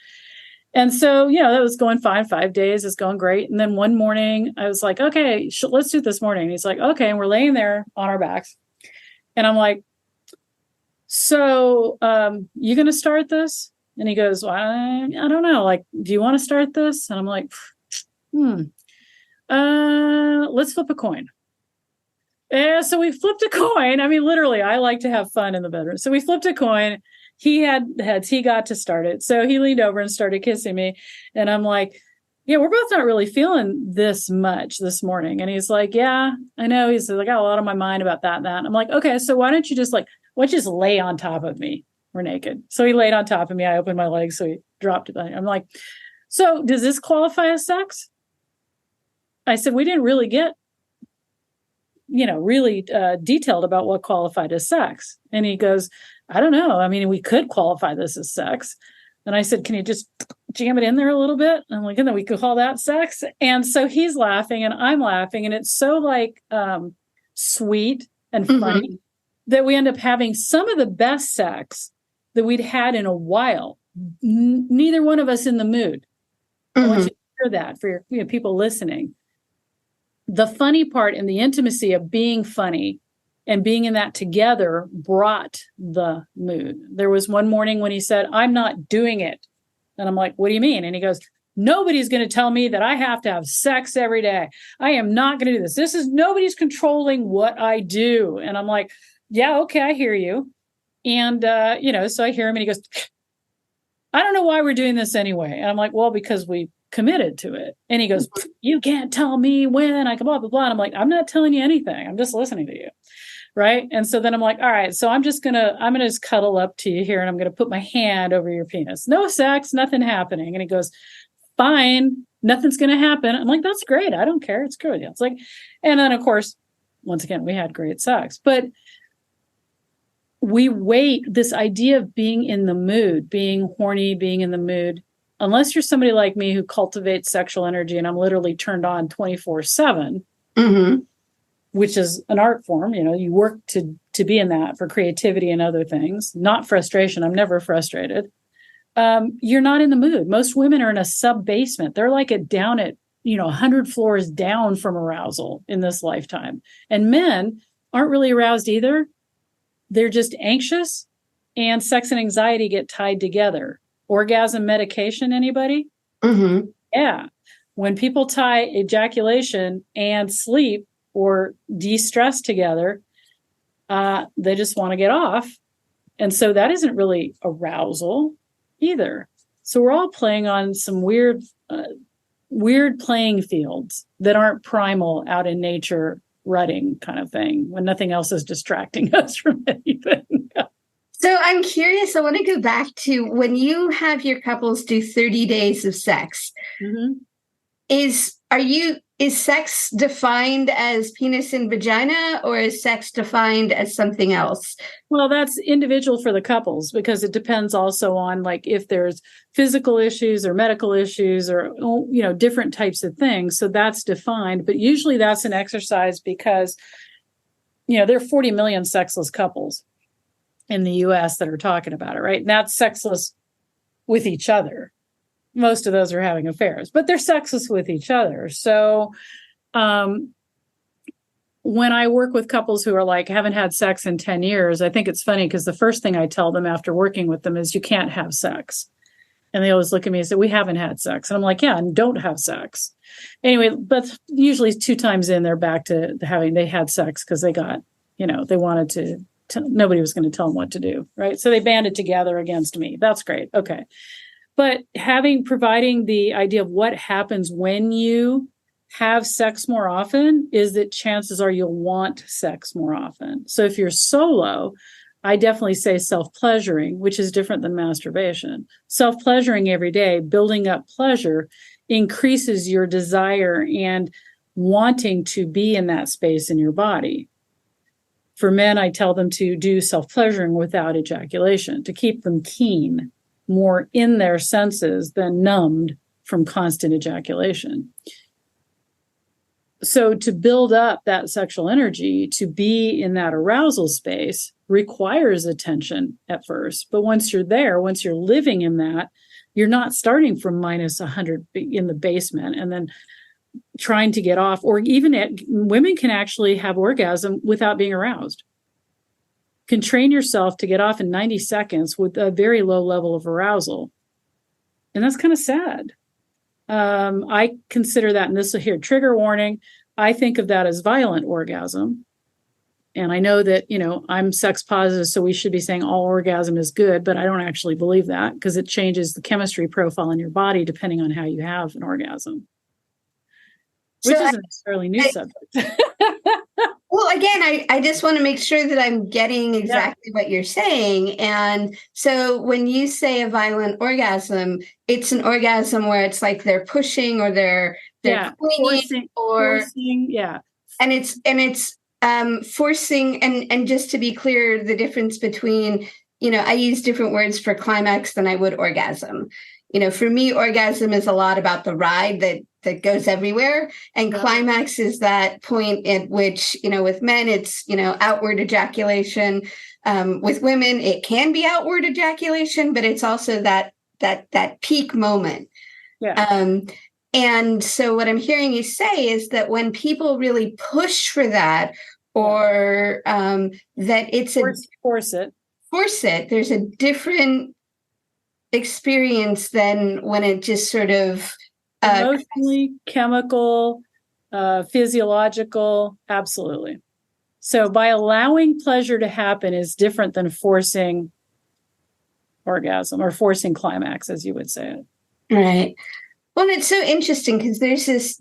And so, that was going fine. 5 days is going great. And then one morning I was like, okay, let's do it this morning. And he's like, okay. And we're laying there on our backs. And I'm like, so you going to start this? And he goes, well, I don't know. Like, do you want to start this? And I'm like, let's flip a coin. And so we flipped a coin. I mean, literally, I like to have fun in the bedroom. So we flipped a coin. He had heads. He got to start it. So he leaned over and started kissing me. And I'm like, yeah, we're both not really feeling this much this morning. And he's like, yeah, I know. He's like, I got a lot on my mind about that and that. And I'm like, okay, so why don't you just lay on top of me? We're naked. So he laid on top of me. I opened my legs. So he dropped it. I'm like, so does this qualify as sex? I said, we didn't really get, really detailed about what qualified as sex. And he goes, I don't know. I mean, we could qualify this as sex. And I said, can you just jam it in there a little bit? And I'm like, and then we could call that sex. And so he's laughing and I'm laughing. And it's so sweet and funny that we end up having some of the best sex that we'd had in a while. Neither one of us in the mood. I want you to hear that for your people listening. The funny part and the intimacy of being funny and being in that together brought the mood. There was one morning when he said, I'm not doing it. And I'm like, what do you mean? And he goes, nobody's going to tell me that I have to have sex every day. I am not going to do this. Nobody's controlling what I do. And I'm like, yeah, okay, I hear you. And, so I hear him and he goes, I don't know why we're doing this anyway. And I'm like, well, because we committed to it. And he goes, you can't tell me when I can blah, blah, blah. And I'm like, I'm not telling you anything. I'm just listening to you. Right. And so then I'm like, all right, so I'm going to just cuddle up to you here and I'm going to put my hand over your penis. No sex, nothing happening. And he goes, fine, nothing's going to happen. I'm like, that's great. I don't care. It's good. It's like, and then of course, once again, we had great sex, but we wait this idea of being in the mood, being horny, being in the mood, unless you're somebody like me who cultivates sexual energy and I'm literally turned on 24/7. Which is an art form. You work to be in that for creativity and other things, not frustration. I'm never frustrated. You're not in the mood. Most women are in a sub basement. They're like down at 100 floors down from arousal in this lifetime. And men aren't really aroused either. They're just anxious, and sex and anxiety get tied together. Orgasm medication, anybody? Yeah. When people tie ejaculation and sleep or de-stress together, they just want to get off. And so that isn't really arousal either. So we're all playing on some weird weird playing fields that aren't primal out in nature rutting kind of thing when nothing else is distracting us from anything. So I'm curious, I want to go back to when you have your couples do 30 days of sex. Mm-hmm. Is sex defined as penis and vagina, or is sex defined as something else? Well, that's individual for the couples, because it depends also on like if there's physical issues or medical issues or, different types of things. So that's defined, but usually that's an exercise because, there are 40 million sexless couples in the US that are talking about it, right? And that's sexless with each other. Most of those are having affairs, but they're sexless with each other. So when I work with couples who are like, haven't had sex in 10 years, I think it's funny because the first thing I tell them after working with them is you can't have sex. And they always look at me and say, we haven't had sex. And I'm like, yeah, and don't have sex. Anyway, but usually 2 times in, they're back to they had sex because they got, they wanted to, nobody was going to tell them what to do, right? So they banded together against me. That's great. Okay. But providing the idea of what happens when you have sex more often is that chances are you'll want sex more often. So if you're solo, I definitely say self-pleasuring, which is different than masturbation. Self-pleasuring every day, building up pleasure, increases your desire and wanting to be in that space in your body. For men, I tell them to do self-pleasuring without ejaculation, to keep them keen, more in their senses than numbed from constant ejaculation. So to build up that sexual energy, to be in that arousal space requires attention at first. But once you're there, once you're living in that, you're not starting from minus 100 in the basement and then trying to get off, or even women can actually have orgasm without being aroused. Can train yourself to get off in 90 seconds with a very low level of arousal. And that's kind of sad. I consider that, and this here, trigger warning, I think of that as violent orgasm. And I know that, I'm sex positive, so we should be saying all orgasm is good, but I don't actually believe that because it changes the chemistry profile in your body depending on how you have an orgasm. Which isn't necessarily new subject. Well, again, I just want to make sure that I'm getting exactly what you're saying. And so when you say a violent orgasm, it's an orgasm where it's like they're pushing or they're clinging forcing, and it's forcing. And just to be clear, the difference between, I use different words for climax than I would orgasm. For me, orgasm is a lot about the ride that goes everywhere. And climax is that point at which, with men, it's, outward ejaculation. With women, it can be outward ejaculation, but it's also that peak moment. Yeah. And so what I'm hearing you say is that when people really push for that, or that it's force it, there's a different experience than when it just sort of emotionally, chemical, physiological, absolutely. So by allowing pleasure to happen is different than forcing orgasm or forcing climax, as you would say it. Right. Well, it's so interesting because there's this,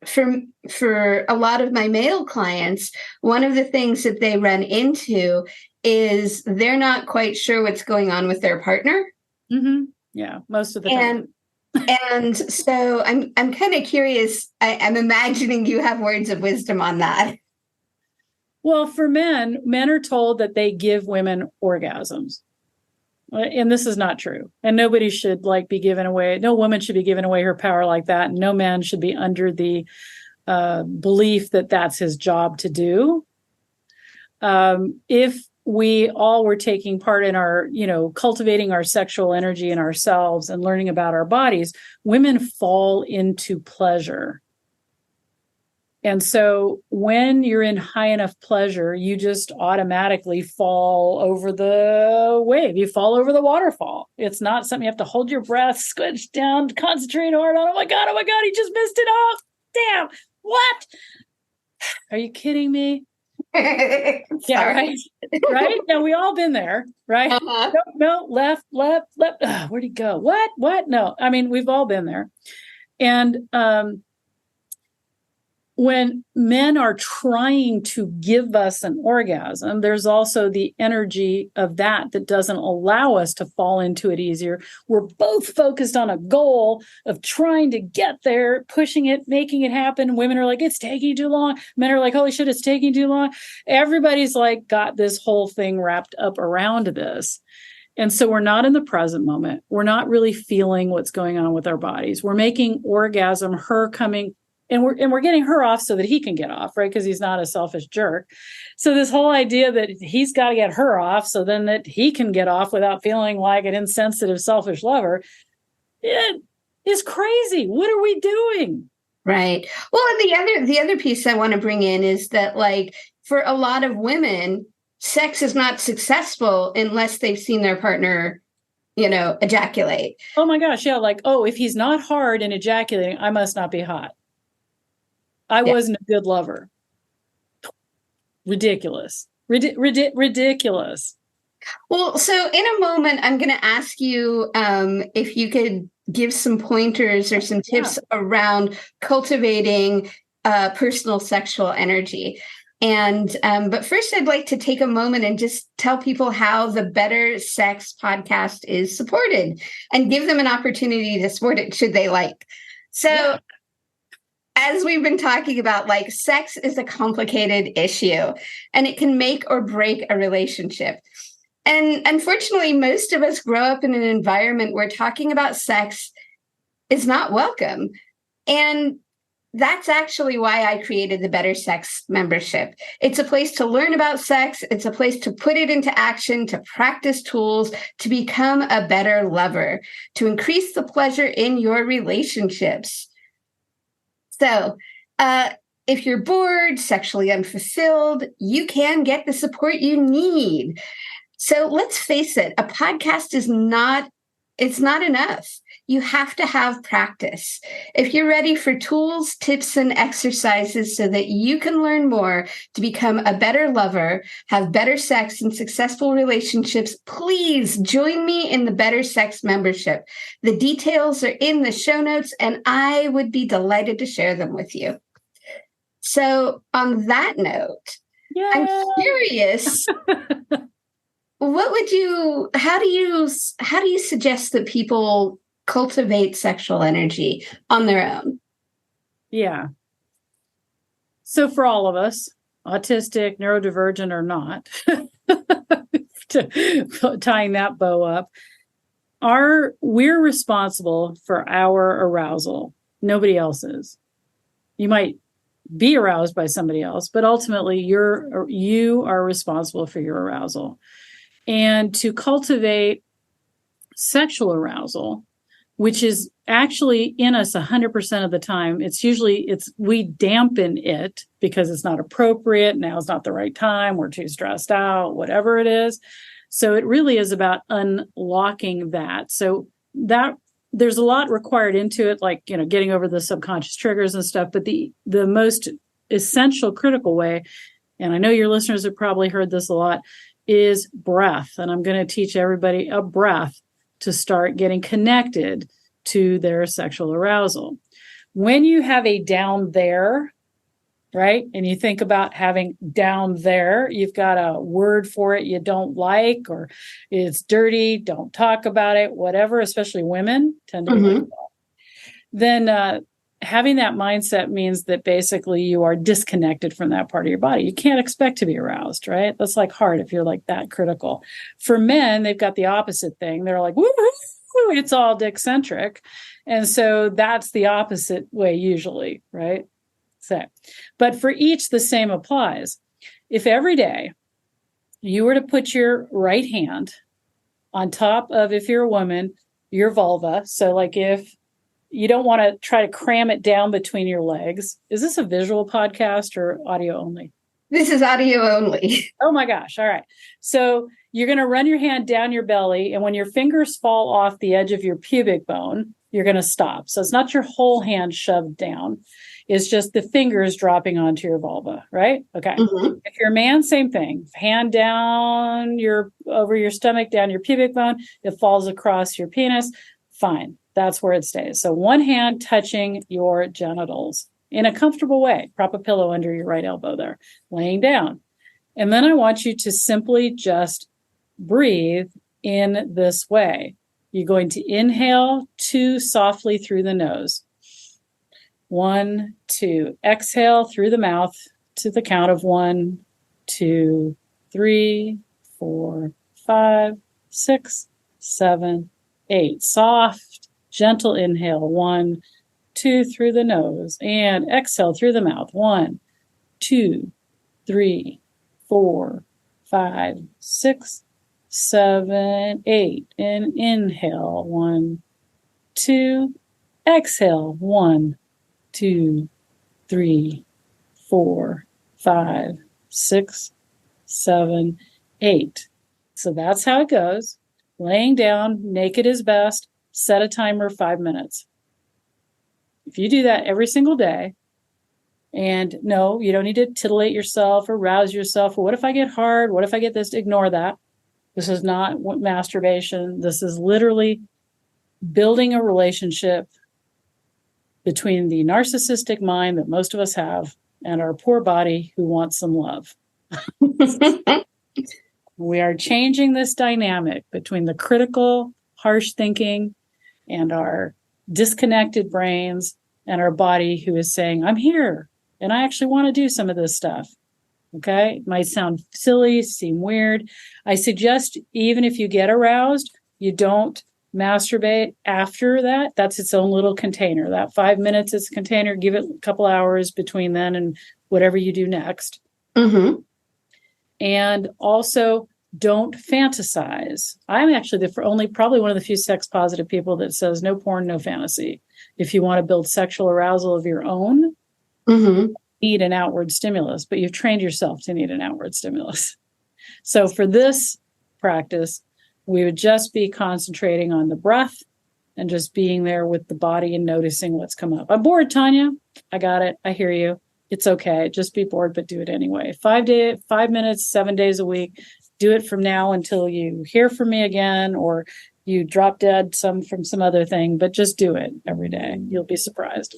for a lot of my male clients, one of the things that they run into is they're not quite sure what's going on with their partner. Mm-hmm. Yeah, most of the time. And so I'm kind of curious. I'm imagining you have words of wisdom on that. Well, for men are told that they give women orgasms. And this is not true. And nobody should be given away. No woman should be given away her power like that. And no man should be under the belief that that's his job to do. If we all were taking part in our, cultivating our sexual energy in ourselves and learning about our bodies, women fall into pleasure. And so when you're in high enough pleasure, you just automatically fall over the wave. You fall over the waterfall. It's not something you have to hold your breath, squinch down, concentrate hard on. Oh my God, he just missed it off. Damn. What? Are you kidding me? Yeah, right. Right. Now we all been there, right? No, left. Where'd he go? What? No. I mean, we've all been there. And when men are trying to give us an orgasm, there's also the energy of that doesn't allow us to fall into it easier. We're both focused on a goal of trying to get there, pushing it, making it happen. Women are like, it's taking too long. Men are like, holy shit, it's taking too long. Everybody's like got this whole thing wrapped up around this. And so we're not in the present moment. We're not really feeling what's going on with our bodies. We're making orgasm, her coming, and we're getting her off so that he can get off, right? Because he's not a selfish jerk. So this whole idea that he's got to get her off so then that he can get off without feeling like an insensitive, selfish lover, it is crazy. What are we doing? Right. Well, and the other piece I want to bring in is that, like, for a lot of women, sex is not successful unless they've seen their partner, ejaculate. Oh my gosh. Yeah. Like, oh, if he's not hard and ejaculating, I must not be hot. I wasn't a good lover. Ridiculous. Ridiculous. Well, so in a moment, I'm going to ask you if you could give some pointers or some tips around cultivating personal sexual energy. And but first, I'd like to take a moment and just tell people how the Better Sex podcast is supported and give them an opportunity to support it should they like. So as we've been talking about, like, sex is a complicated issue and it can make or break a relationship. And unfortunately, most of us grow up in an environment where talking about sex is not welcome. And that's actually why I created the Better Sex membership. It's a place to learn about sex. It's a place to put it into action, to practice tools, to become a better lover, to increase the pleasure in your relationships. So if you're bored, sexually unfulfilled, you can get the support you need. So let's face it, a podcast is not enough. You have to have practice. If you're ready for tools, tips, and exercises so that you can learn more to become a better lover, have better sex and successful relationships, please join me in the Better Sex membership. The details are in the show notes, and I would be delighted to share them with you. So on that note, I'm curious, how do you suggest that people cultivate sexual energy on their own? Yeah. So for all of us, autistic, neurodivergent or not, tying that bow up, we're responsible for our arousal. Nobody else is. You might be aroused by somebody else, but ultimately you are responsible for your arousal. And to cultivate sexual arousal, which is actually in us 100% of the time, we dampen it because it's not appropriate. Now is not the right time. We're too stressed out, whatever it is. So it really is about unlocking that. So that there's a lot required into it, like, getting over the subconscious triggers and stuff. But the most essential, critical way, and I know your listeners have probably heard this a lot, is breath. And I'm going to teach everybody a breath to start getting connected to their sexual arousal. When you have a down there, right, and you think about having down there, you've got a word for it you don't like, or it's dirty, don't talk about it, whatever, especially women tend to be like that. Then having that mindset means that basically you are disconnected from that part of your body. You can't expect to be aroused, right? That's like hard if you're like that critical. For men, they've got the opposite thing. They're like, woo-hoo, it's all dick-centric. And so that's the opposite way usually, right? So, but for each, the same applies. If every day you were to put your right hand on top of, if you're a woman, your vulva. So like if you don't want to try to cram it down between your legs. Is this a visual podcast or audio only? This is audio only. Oh my gosh. All right. So you're going to run your hand down your belly, and when your fingers fall off the edge of your pubic bone, you're going to stop. So it's not your whole hand shoved down. It's just the fingers dropping onto your vulva, right? Okay. If you're a man, same thing. Hand down over your stomach, down your pubic bone, it falls across your penis. Fine. that's where it stays. So one hand touching your genitals in a comfortable way. Prop a pillow under your right elbow there, laying down. And then I want you to simply just breathe in this way. You're going to inhale 2 softly through the nose. 1, 2. Exhale through the mouth to the count of 1, 2, 3, 4, 5, 6, 7, 8. Soft, gentle inhale. 1, 2 through the nose, and exhale through the mouth. 1, 2, 3, 4, 5, 6, 7, 8. And inhale. 1, 2. Exhale. 1, 2, 3, 4, 5, 6, 7, 8. So that's how it goes. Laying down, naked is best. Set a timer 5 minutes. If you do that every single day, and no, you don't need to titillate yourself or rouse yourself. Or what if I get hard? What if I get this? Ignore that. This is not masturbation. This is literally building a relationship between the narcissistic mind that most of us have and our poor body who wants some love. We are changing this dynamic between the critical, harsh thinking and our disconnected brains and our body who is saying, I'm here and I actually want to do some of this stuff. Okay. It might sound silly, seem weird. I suggest even if you get aroused, you don't masturbate after that. That's its own little container. That 5 minutes is a container. Give it a couple hours between then and whatever you do next. Mm-hmm. And also, don't fantasize. I'm actually probably one of the few sex positive people that says no porn, no fantasy. If you want to build sexual arousal of your own, you need an outward stimulus, but you've trained yourself to need an outward stimulus. So for this practice, we would just be concentrating on the breath and just being there with the body and noticing what's come up. I'm bored, Tanya. I got it. I hear you. It's okay. Just be bored, but do it anyway. 5 minutes, 7 days a week. Do it from now until you hear from me again or you drop dead from some other thing, but just do it every day. You'll be surprised.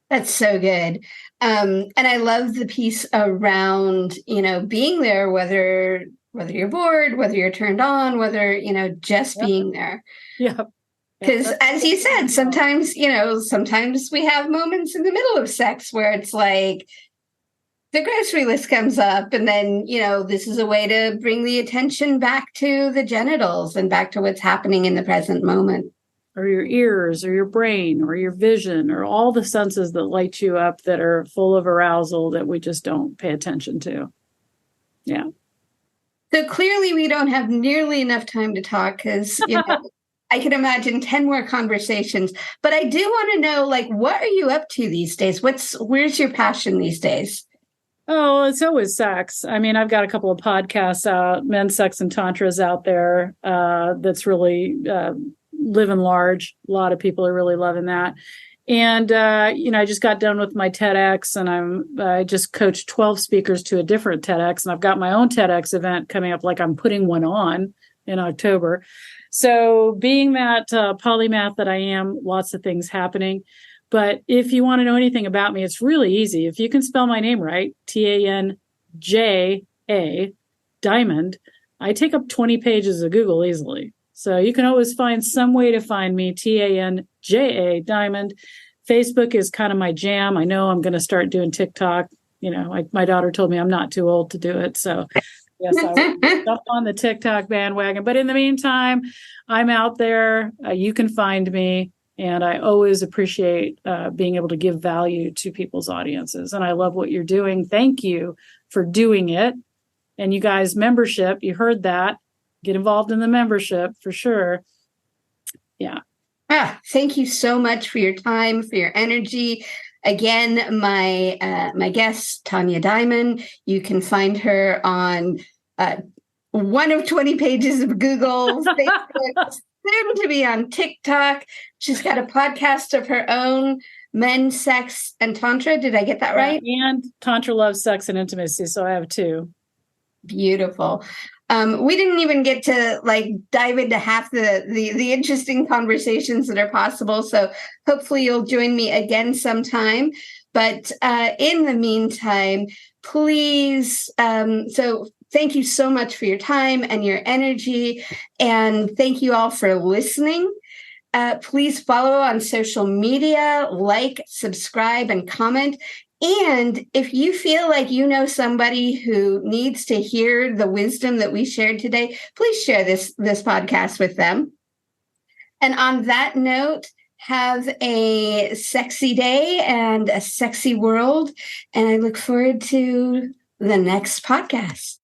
That's so good. And I love the piece around, being there, whether you're bored, whether you're turned on, whether, just being there. Yeah. Because as you said, sometimes we have moments in the middle of sex where it's like the grocery list comes up and then, this is a way to bring the attention back to the genitals and back to what's happening in the present moment. Or your ears or your brain or your vision or all the senses that light you up that are full of arousal that we just don't pay attention to. Yeah. So clearly we don't have nearly enough time to talk because, I can imagine 10 more conversations, but I do want to know, what are you up to these days? Where's your passion these days? Oh, it's always sex. I mean, I've got a couple of podcasts out, Men's Sex and Tantras out there that's really living large. A lot of people are really loving that. And, I just got done with my TEDx and I just coached 12 speakers to a different TEDx. And I've got my own TEDx event coming up, I'm putting one on in October. So being that polymath that I am, lots of things happening. But if you want to know anything about me, it's really easy. If you can spell my name right, Tanja, Diamond, I take up 20 pages of Google easily. So you can always find some way to find me, Tanja, Diamond. Facebook is kind of my jam. I know I'm going to start doing TikTok. My daughter told me I'm not too old to do it. So yes, I will jump on the TikTok bandwagon. But in the meantime, I'm out there. You can find me. And I always appreciate being able to give value to people's audiences. And I love what you're doing. Thank you for doing it. And you guys, membership, you heard that. Get involved in the membership for sure. Yeah. Thank you so much for your time, for your energy. Again, my guest, Tanja Diamond, you can find her on one of 20 pages of Google, Facebook, soon to be on TikTok. She's got a podcast of her own, Men's Sex and Tantra. Did I get that right? And Tantra Loves Sex and Intimacy. So I have two. Beautiful. We didn't even get to dive into half the interesting conversations that are possible. So hopefully you'll join me again sometime. But in the meantime, please, thank you so much for your time and your energy. And thank you all for listening. Please follow on social media, subscribe, and comment. And if you feel like you know somebody who needs to hear the wisdom that we shared today, please share this podcast with them. And on that note, have a sexy day and a sexy world. And I look forward to the next podcast.